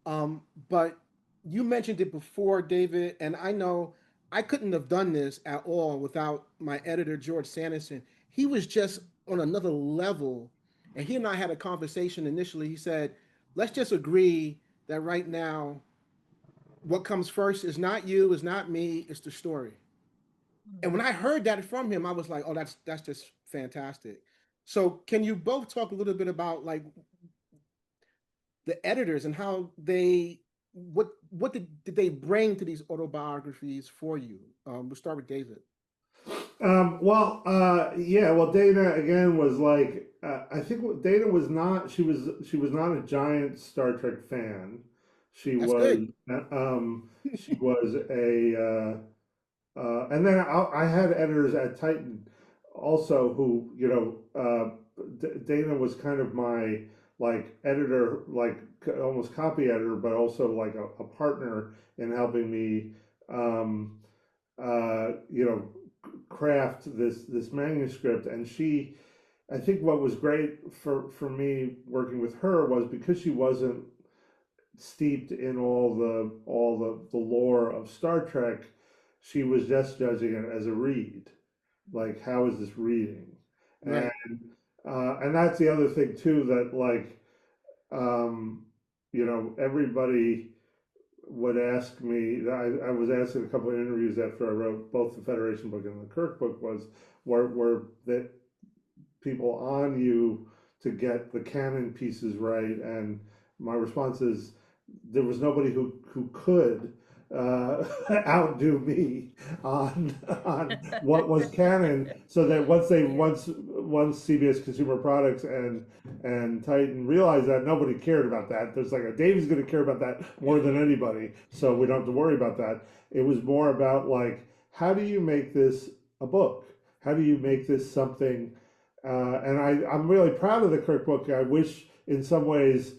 Speaker 1: But you mentioned it before, David, and I know I couldn't have done this at all without my editor, George Sanderson. He was just on another level. And he and I had a conversation initially. He said, let's just agree that right now, what comes first is not you, is not me, it's the story. And when I heard that from him, I was like, "Oh, that's just fantastic." So, can you both talk a little bit about like the editors and how what did they bring to these autobiographies for you? We'll start with David.
Speaker 3: Yeah. Well, Dana again was like, I think Dana was not. She was not a giant Star Trek fan. She
Speaker 1: That's good.
Speaker 3: was. She was and then I had editors at Titan also who, you know, Dana was kind of my like editor, like almost copy editor, but also like a partner in helping me, um, you know, craft this manuscript. And she, I think what was great for me working with her was because she wasn't steeped in all the lore of Star Trek, she was just judging it as a read. Like, how is this reading? And
Speaker 1: Right.
Speaker 3: and that's the other thing too, that like, um, you know, everybody would ask me. I was asked in a couple of interviews after I wrote both the Federation book and the Kirk book was, were that people on you to get the canon pieces right? And my response is there was nobody who could outdo me on what was canon. So that once CBS Consumer Products and Titan realized that, nobody cared about that. There's like, a Dave's going to care about that more than anybody, so we don't have to worry about that. It was more about like, how do you make this a book? How do you make this something? And I'm really proud of the Kirk book. I wish in some ways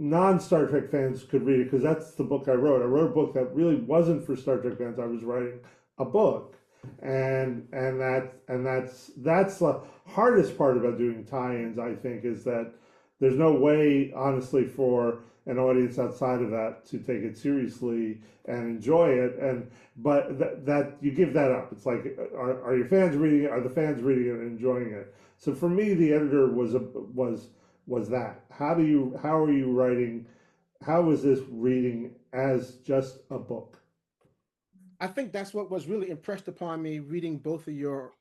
Speaker 3: non-Star Trek fans could read it, because that's the book I wrote. I wrote a book that really wasn't for Star Trek fans. I was writing a book, and that's the hardest part about doing tie-ins. I think is that there's no way, honestly, for an audience outside of that to take it seriously and enjoy it. But that you give that up. It's like, are your fans reading it? Are the fans reading it and enjoying it? So for me, the editor was that. How are you writing? How is this reading as just a book?
Speaker 1: I think that's what was really impressed upon me reading both of your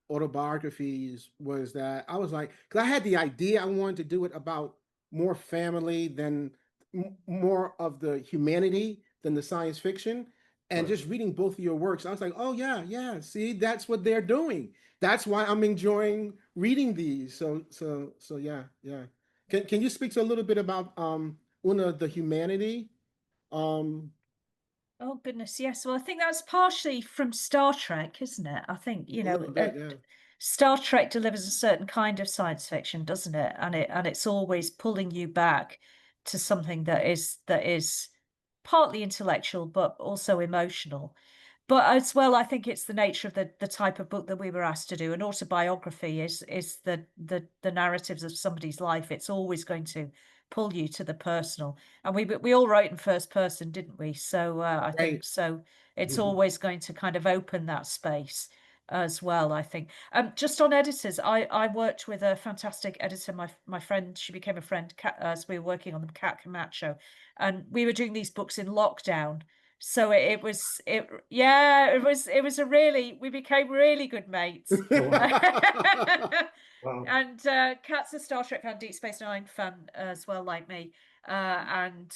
Speaker 1: autobiographies was that I was like, because I had the idea I wanted to do it about more family than more of the humanity than the science fiction. And
Speaker 3: Right.
Speaker 1: just reading both of your works, I was like, oh yeah, yeah. See, that's what they're doing. That's why I'm enjoying reading these. So yeah, yeah. Can you speak to a little bit about Una the humanity? Um,
Speaker 2: Oh goodness, yes. Well, I think that's partially from Star Trek, isn't it? I think,
Speaker 1: a little bit, yeah.
Speaker 2: Star Trek delivers a certain kind of science fiction, doesn't it? And it's always pulling you back to something that is partly intellectual but also emotional. But as well, I think it's the nature of the type of book that we were asked to do. An autobiography is the narratives of somebody's life. It's always going to pull you to the personal. And we all wrote in first person, didn't we? So I
Speaker 1: Right.
Speaker 2: think so. It's
Speaker 1: Mhm.
Speaker 2: always going to kind of open that space as well. I think. Just on editors, I worked with a fantastic editor. My friend, she became a friend as we were working on the Cat Camacho, and we were doing these books in lockdown. So it was a really, we became really good mates.
Speaker 3: Oh, wow. Wow.
Speaker 2: And Kat's a Star Trek fan, Deep Space Nine fan as well, like me. And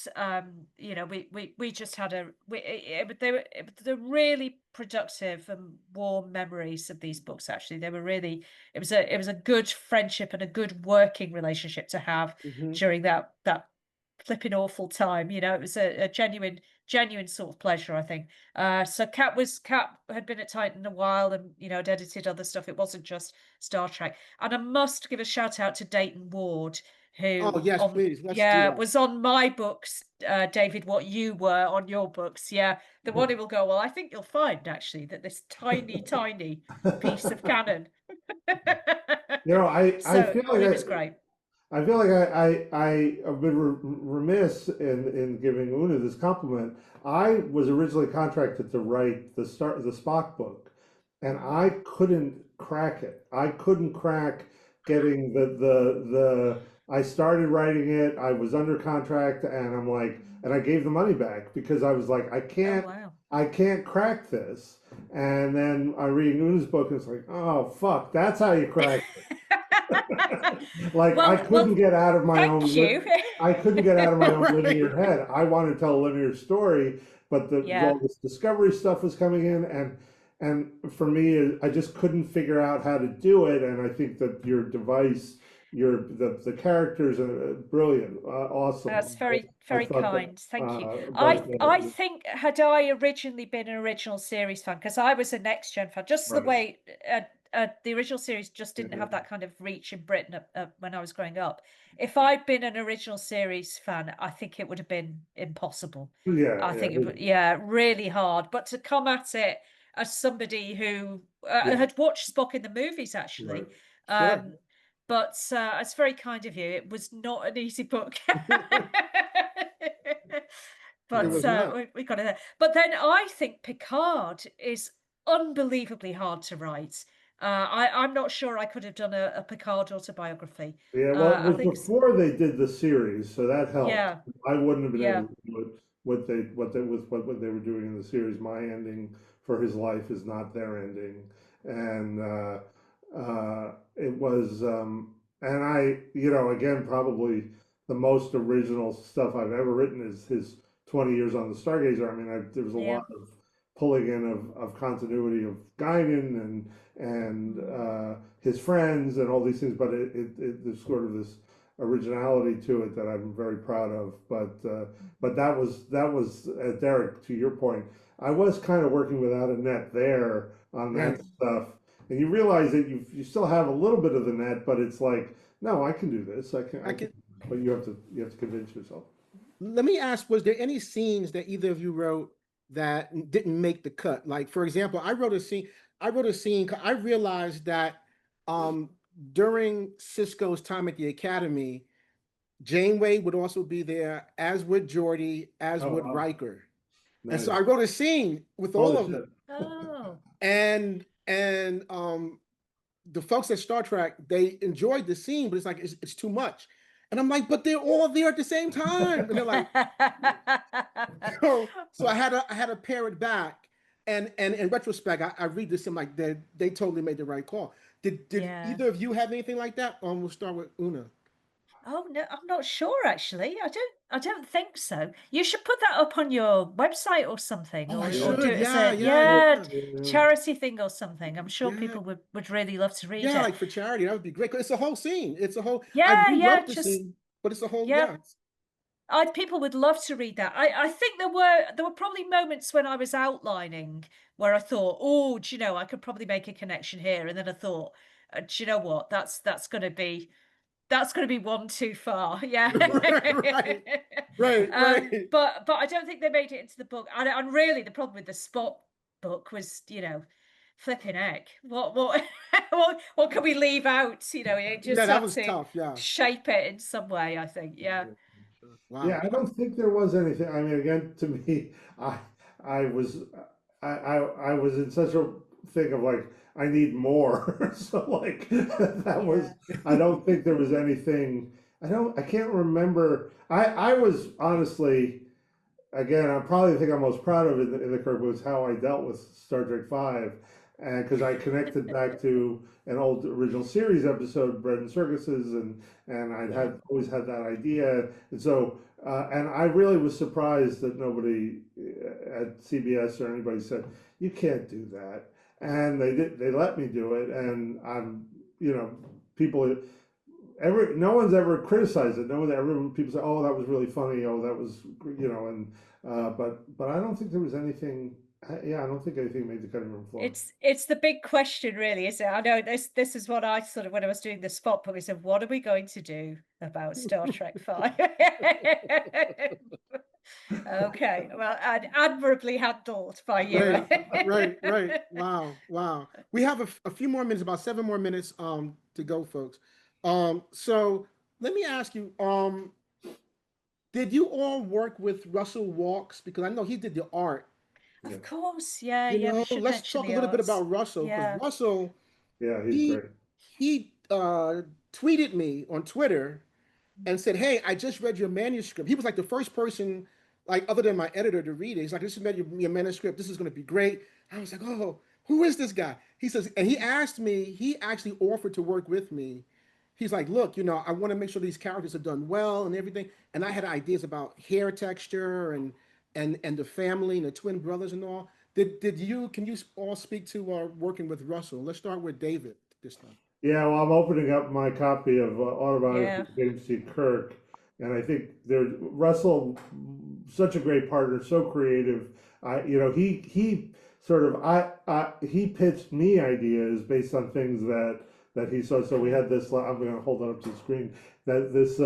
Speaker 2: you know, we just had they're really productive and warm memories of these books. Actually, they were really, it was a good friendship and a good working relationship to have
Speaker 1: Mhm.
Speaker 2: during that flipping awful time. You know, it was a genuine sort of pleasure, I think. So Kat had been at Titan a while, and had edited other stuff. It wasn't just Star Trek. And I must give a shout out to Dayton Ward,
Speaker 1: Oh,
Speaker 2: who
Speaker 1: yes,
Speaker 2: on
Speaker 1: please. Let's do that.
Speaker 2: was on my books, David, what you were on your books. Yeah. The one who will go, well, I think you'll find actually that this tiny piece of canon.
Speaker 3: I
Speaker 2: So
Speaker 3: feel
Speaker 2: he
Speaker 3: like
Speaker 2: was great.
Speaker 3: I feel like I have been remiss in giving Una this compliment. I was originally contracted to write the Spock book, and I couldn't crack it. I couldn't crack getting the. I started writing it. I was under contract, and I'm like, and I gave the money back because I was like,
Speaker 2: Oh wow.
Speaker 3: I can't crack this. And then I read Una's book, and it's like, oh fuck, that's how you crack like I couldn't
Speaker 2: Well,
Speaker 3: get out of my
Speaker 2: thank
Speaker 3: own
Speaker 2: you.
Speaker 3: I couldn't get out of my own
Speaker 1: Right.
Speaker 3: linear head. I wanted to tell a linear story, but
Speaker 2: Yeah,
Speaker 3: all this discovery stuff was coming in, and for me, I just couldn't figure out how to do it. And I think that your device, the characters are brilliant,
Speaker 2: that's
Speaker 3: awesome. I
Speaker 2: very
Speaker 3: thought that,
Speaker 2: kind. Thank you.
Speaker 3: but
Speaker 2: I think had I originally been an original series fan, because I was a next gen fan, just the
Speaker 3: right,
Speaker 2: way the original series just didn't have
Speaker 3: yeah,
Speaker 2: that kind of reach in Britain when I was growing up. If I'd been an original series fan, I think it would have been impossible.
Speaker 3: yeah,
Speaker 2: I think it
Speaker 3: yeah,
Speaker 2: would, yeah, really hard. But to come at it as somebody who
Speaker 3: yeah,
Speaker 2: had watched Spock in the movies,
Speaker 3: right.
Speaker 2: actually,
Speaker 1: Sure.
Speaker 2: um, but it's very kind of you. It was not an easy book.
Speaker 1: It
Speaker 2: But
Speaker 1: was not.
Speaker 2: we got it there. But then I think Picard is unbelievably hard to write. I'm not sure I could have done a Picard autobiography.
Speaker 3: Yeah, well, it
Speaker 2: I
Speaker 3: was
Speaker 2: think,
Speaker 3: before they did the series, so that helped.
Speaker 2: yeah,
Speaker 3: I wouldn't have been
Speaker 2: yeah.
Speaker 3: able to do it what they were doing in the series. My ending for his life is not their ending, and it was and again probably the most original stuff I've ever written is his 20 years on the Stargazer. I mean, there was a
Speaker 2: Yeah.
Speaker 3: lot of pulling in of continuity of Guinan and his friends and all these things, but there's sort of this originality to it that I'm very proud of. But that was Derek, to your point. I was kind of working without a net there on
Speaker 1: Right.
Speaker 3: that stuff, and you realize that you still have a little bit of the net, but it's like, no, I can do this.
Speaker 1: I
Speaker 3: I can,
Speaker 1: can
Speaker 3: but you have to convince yourself.
Speaker 1: let me ask, was there any scenes that either of you wrote that didn't make the cut? Like, for example, I wrote a scene, I realized that um during Cisco's time at the academy, Janeway would also be there, as would Geordi, as
Speaker 3: Oh,
Speaker 1: would
Speaker 3: wow.
Speaker 1: Riker. And
Speaker 3: Nice.
Speaker 1: so I wrote a scene with all
Speaker 3: Holy
Speaker 1: of
Speaker 3: shit.
Speaker 1: them.
Speaker 2: Oh,
Speaker 1: And the folks at Star Trek, they enjoyed the scene, but it's like it's too much. And I'm like, but they're all there at the same time. And they're like, so I had to pare it back. And in retrospect, I read this and like they totally made the right call. Did
Speaker 2: Yeah.
Speaker 1: either of you have anything like that? We'll start with Una.
Speaker 2: Oh no, I'm not sure actually. I don't think so. You should put that up on your website or something,
Speaker 1: Oh, I
Speaker 2: or do
Speaker 1: should.
Speaker 2: it as
Speaker 1: Yeah,
Speaker 2: a
Speaker 1: yeah, yeah.
Speaker 2: charity thing or something. I'm sure
Speaker 1: Yeah.
Speaker 2: people would really love to read
Speaker 1: Yeah,
Speaker 2: it.
Speaker 1: like for charity, that would be great. 'Cause it's a whole scene. It's a whole. I
Speaker 2: Yeah,
Speaker 1: rewrote the
Speaker 2: just
Speaker 1: scene, but it's a whole.
Speaker 2: yeah.
Speaker 1: Yeah,
Speaker 2: People would love to read that. I think there were probably moments when I was outlining where I thought, oh, do you know, I could probably make a connection here, and then I thought, do you know what? That's going to be one too far. Yeah.
Speaker 1: right, right.
Speaker 2: But I don't think they made it into the book. And really, the problem with the Spot book was, flipping heck. What what can we leave out? You
Speaker 1: Yeah,
Speaker 2: just
Speaker 1: that
Speaker 2: had
Speaker 1: was
Speaker 2: to
Speaker 1: tough. Yeah.
Speaker 2: shape it in some way, I think. Yeah.
Speaker 3: Yeah,
Speaker 1: Wow.
Speaker 3: I don't think there was anything. I mean, again, to me, I I was I was in such a thing of like I need more. So like that was
Speaker 2: Yeah.
Speaker 3: I don't think there was anything. I can't remember. I was honestly again, I probably the thing I'm most proud of in the Kirk was how I dealt with Star Trek Five, and because I connected back to an old original series episode, Bread and Circuses, and I'd
Speaker 2: Yeah.
Speaker 3: had always had that idea, and so and I really was surprised that nobody at CBS or anybody said you can't do that, and they let me do it, and I'm people no one's ever criticized it. No one ever people say, "Oh, that was really funny." Oh, that was and but I don't think there was anything. Yeah, I don't think anything made the cutting room floor.
Speaker 2: It's the big question, really, isn't it? I know this is what I sort of when I was doing the spot book, I said, what are we going to do about Star Trek 5? Okay, well, admirably handled by you.
Speaker 1: Right, right. Wow, wow. We have a few more minutes, about 7 more minutes to go, folks. So let me ask you, did you all work with Russell Walks? Because I know he did the art.
Speaker 3: Yeah,
Speaker 2: Of course, yeah, we should
Speaker 1: Let's
Speaker 2: mention
Speaker 1: talk a
Speaker 2: the
Speaker 1: little bit
Speaker 2: arts.
Speaker 1: about Russell, because
Speaker 2: Yeah,
Speaker 1: Russell,
Speaker 3: yeah, he's
Speaker 1: he
Speaker 3: great.
Speaker 1: he tweeted me on Twitter and said, "Hey, I just read your manuscript." He was like the first person, like other than my editor, to read it. He's like, "This is your manuscript. This is going to be great." I was like, "Oh, who is this guy?" He says, and he asked me. He actually offered to work with me. He's like, "Look, I want to make sure these characters are done well and everything." And I had ideas about hair texture and the family and the twin brothers and all. Did you? Can you all speak to working with Russell? Let's start with David this time.
Speaker 3: Yeah, well, I'm opening up my copy of Autobiography
Speaker 2: yeah,
Speaker 3: of James T. Kirk, and I think there's Russell, such a great partner, so creative. He sort of he pitched me ideas based on things that he saw. So we had this. I'm going to hold it up to the screen. That this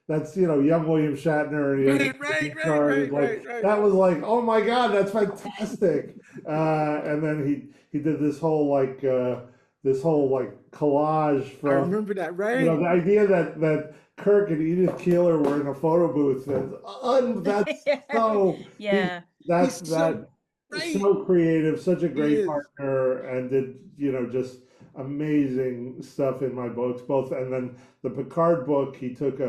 Speaker 3: that's young William Shatner, and he has a card. And like
Speaker 1: Right.
Speaker 3: that was like, oh my God, that's fantastic. And then he did this whole like collage
Speaker 1: I
Speaker 3: from
Speaker 1: remember that, right?
Speaker 3: the idea that Kirk and Edith Keeler were in a photo booth, and that's so he
Speaker 2: yeah,
Speaker 3: that's
Speaker 1: He's so
Speaker 3: that
Speaker 1: right.
Speaker 3: so creative, such a
Speaker 1: He
Speaker 3: great
Speaker 1: is.
Speaker 3: partner, and did just amazing stuff in my books both. And then the Picard book, he took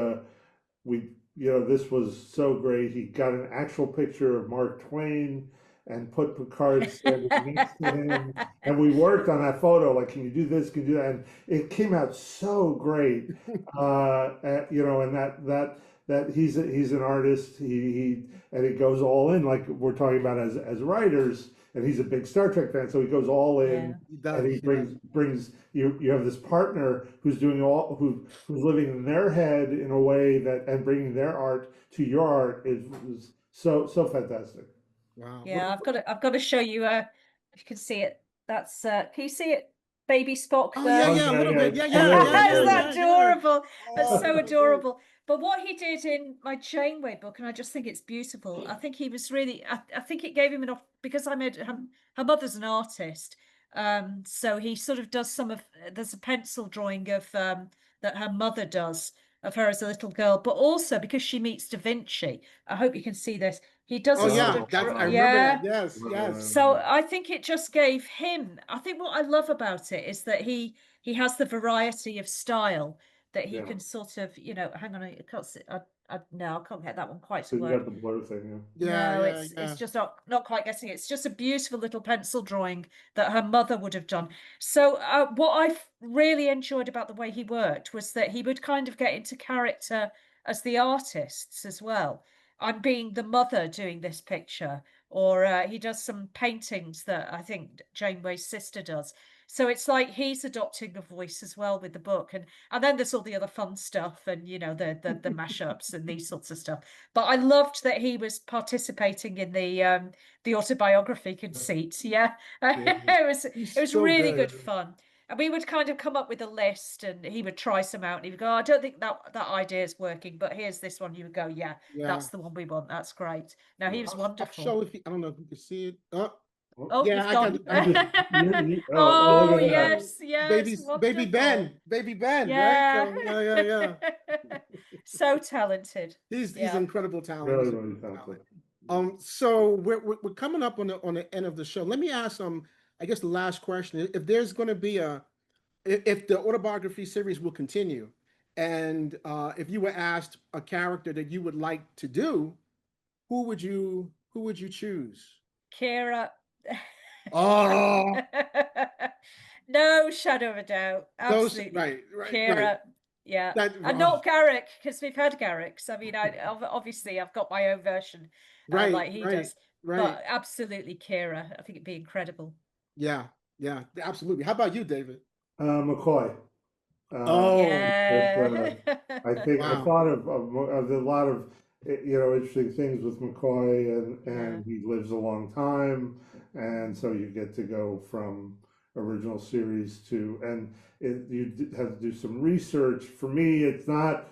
Speaker 3: we this was so great. He got an actual picture of Mark Twain and put Picard standing next to him, and we worked on that photo. Like, can you do this? Can you do that? And it came out so great. And that he's an artist. He and he goes all in. Like we're talking about as writers. And he's a big Star Trek fan, so he goes all in,
Speaker 2: yeah.
Speaker 1: He
Speaker 3: and
Speaker 1: does.
Speaker 3: he
Speaker 1: He does.
Speaker 3: brings you. You have this partner who's doing who's living in their head in a way that, and bringing their art to your art is so fantastic.
Speaker 1: Wow.
Speaker 2: Yeah, I've got to show you if you can see it. That's can you see it? Baby Spock
Speaker 1: Oh yeah,
Speaker 2: there.
Speaker 3: Oh
Speaker 1: yeah, a
Speaker 3: yeah,
Speaker 1: little
Speaker 3: yeah,
Speaker 1: bit.
Speaker 3: it's
Speaker 1: Yeah,
Speaker 3: oh,
Speaker 1: yeah,
Speaker 3: there,
Speaker 1: yeah,
Speaker 3: there
Speaker 2: Isn't
Speaker 1: yeah,
Speaker 3: it
Speaker 2: that
Speaker 3: is.
Speaker 1: yeah.
Speaker 2: adorable? That's
Speaker 1: Oh,
Speaker 2: so
Speaker 1: that's great.
Speaker 2: adorable. But what he did in my Janeway book, and I just think it's beautiful. I think he was really. I think it gave him enough because I made her mother's an artist. So he sort of does some of. There's a pencil drawing of that her mother does of her as a little girl, but also because she meets Da Vinci. I hope you can see this. He does
Speaker 1: Oh
Speaker 2: a sort
Speaker 1: yeah,
Speaker 2: of
Speaker 1: that's I remember
Speaker 2: yeah.
Speaker 1: that. Yes, yes.
Speaker 2: So I think it just gave him, I think what I love about it is that he has the variety of style that he
Speaker 3: Yeah.
Speaker 2: can sort of, you know, hang on, I can't see, no, I can't get that one quite to
Speaker 3: So you
Speaker 2: work.
Speaker 3: got the blur thing,
Speaker 1: Yeah,
Speaker 2: No,
Speaker 1: yeah,
Speaker 2: it's
Speaker 1: yeah.
Speaker 2: just not quite getting it. It's just a beautiful little pencil drawing that her mother would have done. So what I really enjoyed about the way he worked was that he would kind of get into character as the artists as well. I'm being the mother doing this picture, or he does some paintings that I think Janeway's sister does. So it's like he's adopting a voice as well with the book, and then there's all the other fun stuff, and you know the mashups and these sorts of stuff. But I loved that he was participating in the autobiography conceit. Yeah,
Speaker 3: yeah.
Speaker 1: He's
Speaker 2: it was
Speaker 1: so
Speaker 2: really
Speaker 1: good.
Speaker 2: good fun. And we would kind of come up with a list, and he would try some out, and he would go, "Oh, I don't think that idea is working, but here's this one." You would go, "Yeah,
Speaker 1: Yeah.
Speaker 2: that's the one we want. That's great." No, he was
Speaker 1: I'll
Speaker 2: wonderful.
Speaker 1: show if you, I don't know if you can see it. Oh,
Speaker 3: Oh,
Speaker 2: Oh,
Speaker 1: yeah,
Speaker 2: you've
Speaker 1: I can.
Speaker 2: gone.
Speaker 3: you just,
Speaker 2: Oh,
Speaker 3: look at that.
Speaker 2: yes, yes,
Speaker 1: Baby
Speaker 2: wonderful.
Speaker 1: Ben, right?
Speaker 2: Yeah.
Speaker 1: So yeah.
Speaker 2: So talented.
Speaker 1: He's
Speaker 2: Yeah.
Speaker 1: incredible talent.
Speaker 3: Really,
Speaker 1: He's
Speaker 3: really
Speaker 1: incredible
Speaker 3: talented.
Speaker 1: talent. So we're coming up on the end of the show. Let me ask I guess the last question. If there's going to be if the autobiography series will continue, and if you were asked a character that you would like to do, who would you choose?
Speaker 2: Kira.
Speaker 1: Oh,
Speaker 2: No shadow of a doubt.
Speaker 1: those
Speaker 2: Absolutely.
Speaker 1: right.
Speaker 2: Kira. Yeah.
Speaker 1: That
Speaker 2: And not Garrick, because we've had Garricks. I mean, obviously I've got my own version,
Speaker 1: right,
Speaker 2: like he
Speaker 1: right,
Speaker 2: does.
Speaker 1: right.
Speaker 2: But absolutely Kira. I think it'd be incredible.
Speaker 1: Yeah, yeah, absolutely. How about you, David?
Speaker 3: McCoy.
Speaker 1: Oh,
Speaker 3: But,
Speaker 2: Yeah.
Speaker 3: I
Speaker 1: wow.
Speaker 3: thought of a lot of interesting things with McCoy,
Speaker 2: Yeah.
Speaker 3: and he lives a long time, and so you get to go from original series to, and have to do some research. For me, it's not,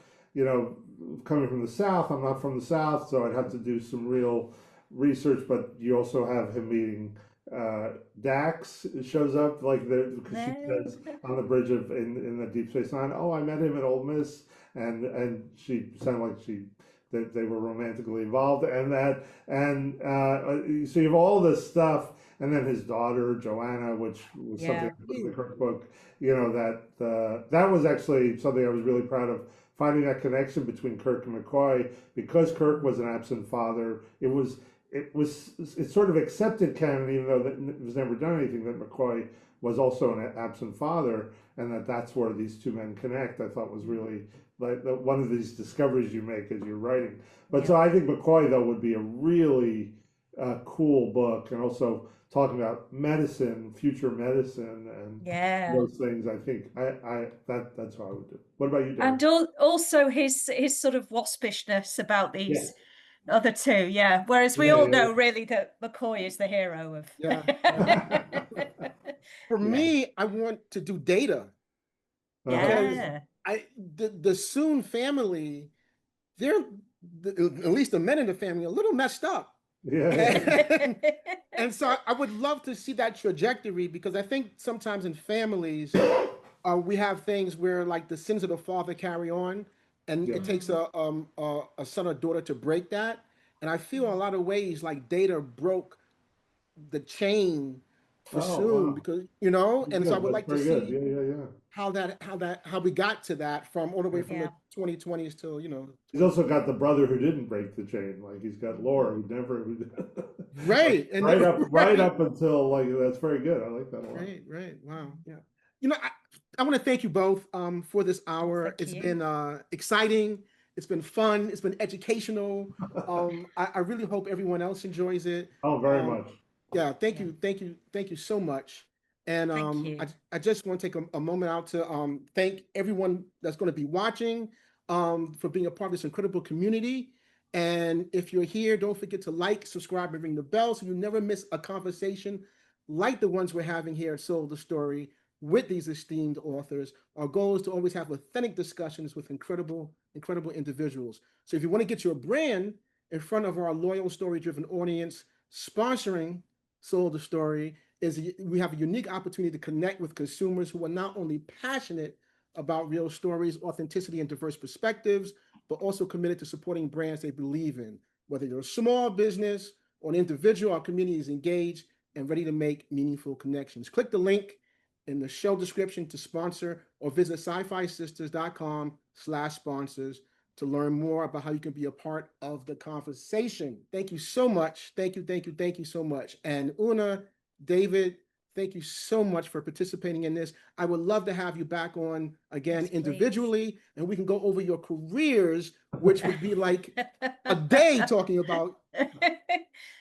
Speaker 3: coming from the South. I'm not from the South, so I'd have to do some real research. But you also have him meeting Dax shows up because she says on the bridge in the Deep Space Nine, "Oh, I met him at Ole Miss," and she sounded like that they were romantically involved, so you have all this stuff, and then his daughter Joanna, which was something
Speaker 2: Yeah.
Speaker 3: I put in the Kirk book. That was actually something I was really proud of. Finding that connection between Kirk and McCoy, because Kirk was an absent father. It's sort of accepted canon, even though it was never done anything, that McCoy was also an absent father, and that's where these two men connect. I thought was really like one of these discoveries you make as you're writing. But so
Speaker 2: Yeah.
Speaker 3: I think McCoy though would be a really cool book, and also talking about medicine, future medicine, and
Speaker 2: Yeah.
Speaker 3: those things. I think that's what I would do. What about you, Derek?
Speaker 2: And also his sort of waspishness about
Speaker 3: Yeah,
Speaker 2: these other two, yeah. Whereas we
Speaker 3: yeah,
Speaker 2: all
Speaker 3: yeah,
Speaker 2: know really that McCoy is the hero of.
Speaker 1: Yeah, yeah. For
Speaker 3: yeah.
Speaker 1: me, I want to do Data
Speaker 3: Uh-huh.
Speaker 1: because
Speaker 2: Yeah.
Speaker 1: the Soon family, they're at least the men in the family, a little messed up.
Speaker 3: Yeah, yeah.
Speaker 1: And so I would love to see that trajectory, because I think sometimes in families, we have things where like the sins of the father carry on, and
Speaker 3: Yeah.
Speaker 1: it takes a son or daughter to break that. And I feel in a
Speaker 2: Mm.
Speaker 1: lot of ways like Data broke the chain for
Speaker 3: Oh,
Speaker 1: Soon,
Speaker 3: wow.
Speaker 1: because and so I
Speaker 3: Good.
Speaker 1: would
Speaker 3: That's
Speaker 1: like to
Speaker 3: very good.
Speaker 1: see
Speaker 3: Yeah, yeah, yeah.
Speaker 1: how we got to that from all the way from
Speaker 2: Yeah.
Speaker 1: the 2020s till
Speaker 3: He's also got the brother who didn't break the chain. Like he's got Laura who never, like,
Speaker 1: right and
Speaker 3: right up until like that's very good. I like that a lot.
Speaker 1: right wow yeah I want to thank you both for this hour.
Speaker 2: Thank
Speaker 1: It's
Speaker 2: you.
Speaker 1: been exciting, it's been fun, it's been educational. I really hope everyone else enjoys it.
Speaker 3: Oh, very
Speaker 1: um
Speaker 3: much.
Speaker 1: yeah,
Speaker 2: Yeah.
Speaker 1: thank you so much. And
Speaker 2: Thank you.
Speaker 1: I just want to take a moment out to thank everyone that's going to be watching, for being a part of this incredible community. And if you're here, don't forget to like, subscribe, and ring the bell so you never miss a conversation like the ones we're having here at Soul the Story with these esteemed authors. Our goal is to always have authentic discussions with incredible individuals. So if you want to get your brand in front of our loyal, story-driven audience, sponsoring Soul the Story we have a unique opportunity to connect with consumers who are not only passionate about real stories, authenticity, and diverse perspectives, but also committed to supporting brands they believe in. Whether you're a small business or an individual, our community is engaged and ready to make meaningful connections. Click the link in the show description to sponsor, or visit sci-fi sisters.com/sponsors to learn more about how you can be a part of the conversation. Thank you so much. Thank you so much. And Una, David, thank you so much for participating in this. I would love to have you back on again
Speaker 2: Yes,
Speaker 1: individually, and we can go over your careers, which would be like a day talking about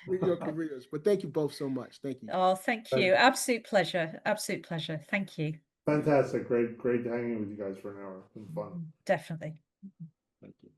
Speaker 1: your careers. But thank you both so much. Thank you.
Speaker 2: Oh, thank you. Absolute pleasure. Absolute pleasure. Thank you.
Speaker 3: Fantastic. Great hanging with you guys for an hour. It's been fun.
Speaker 2: Definitely.
Speaker 1: Thank you.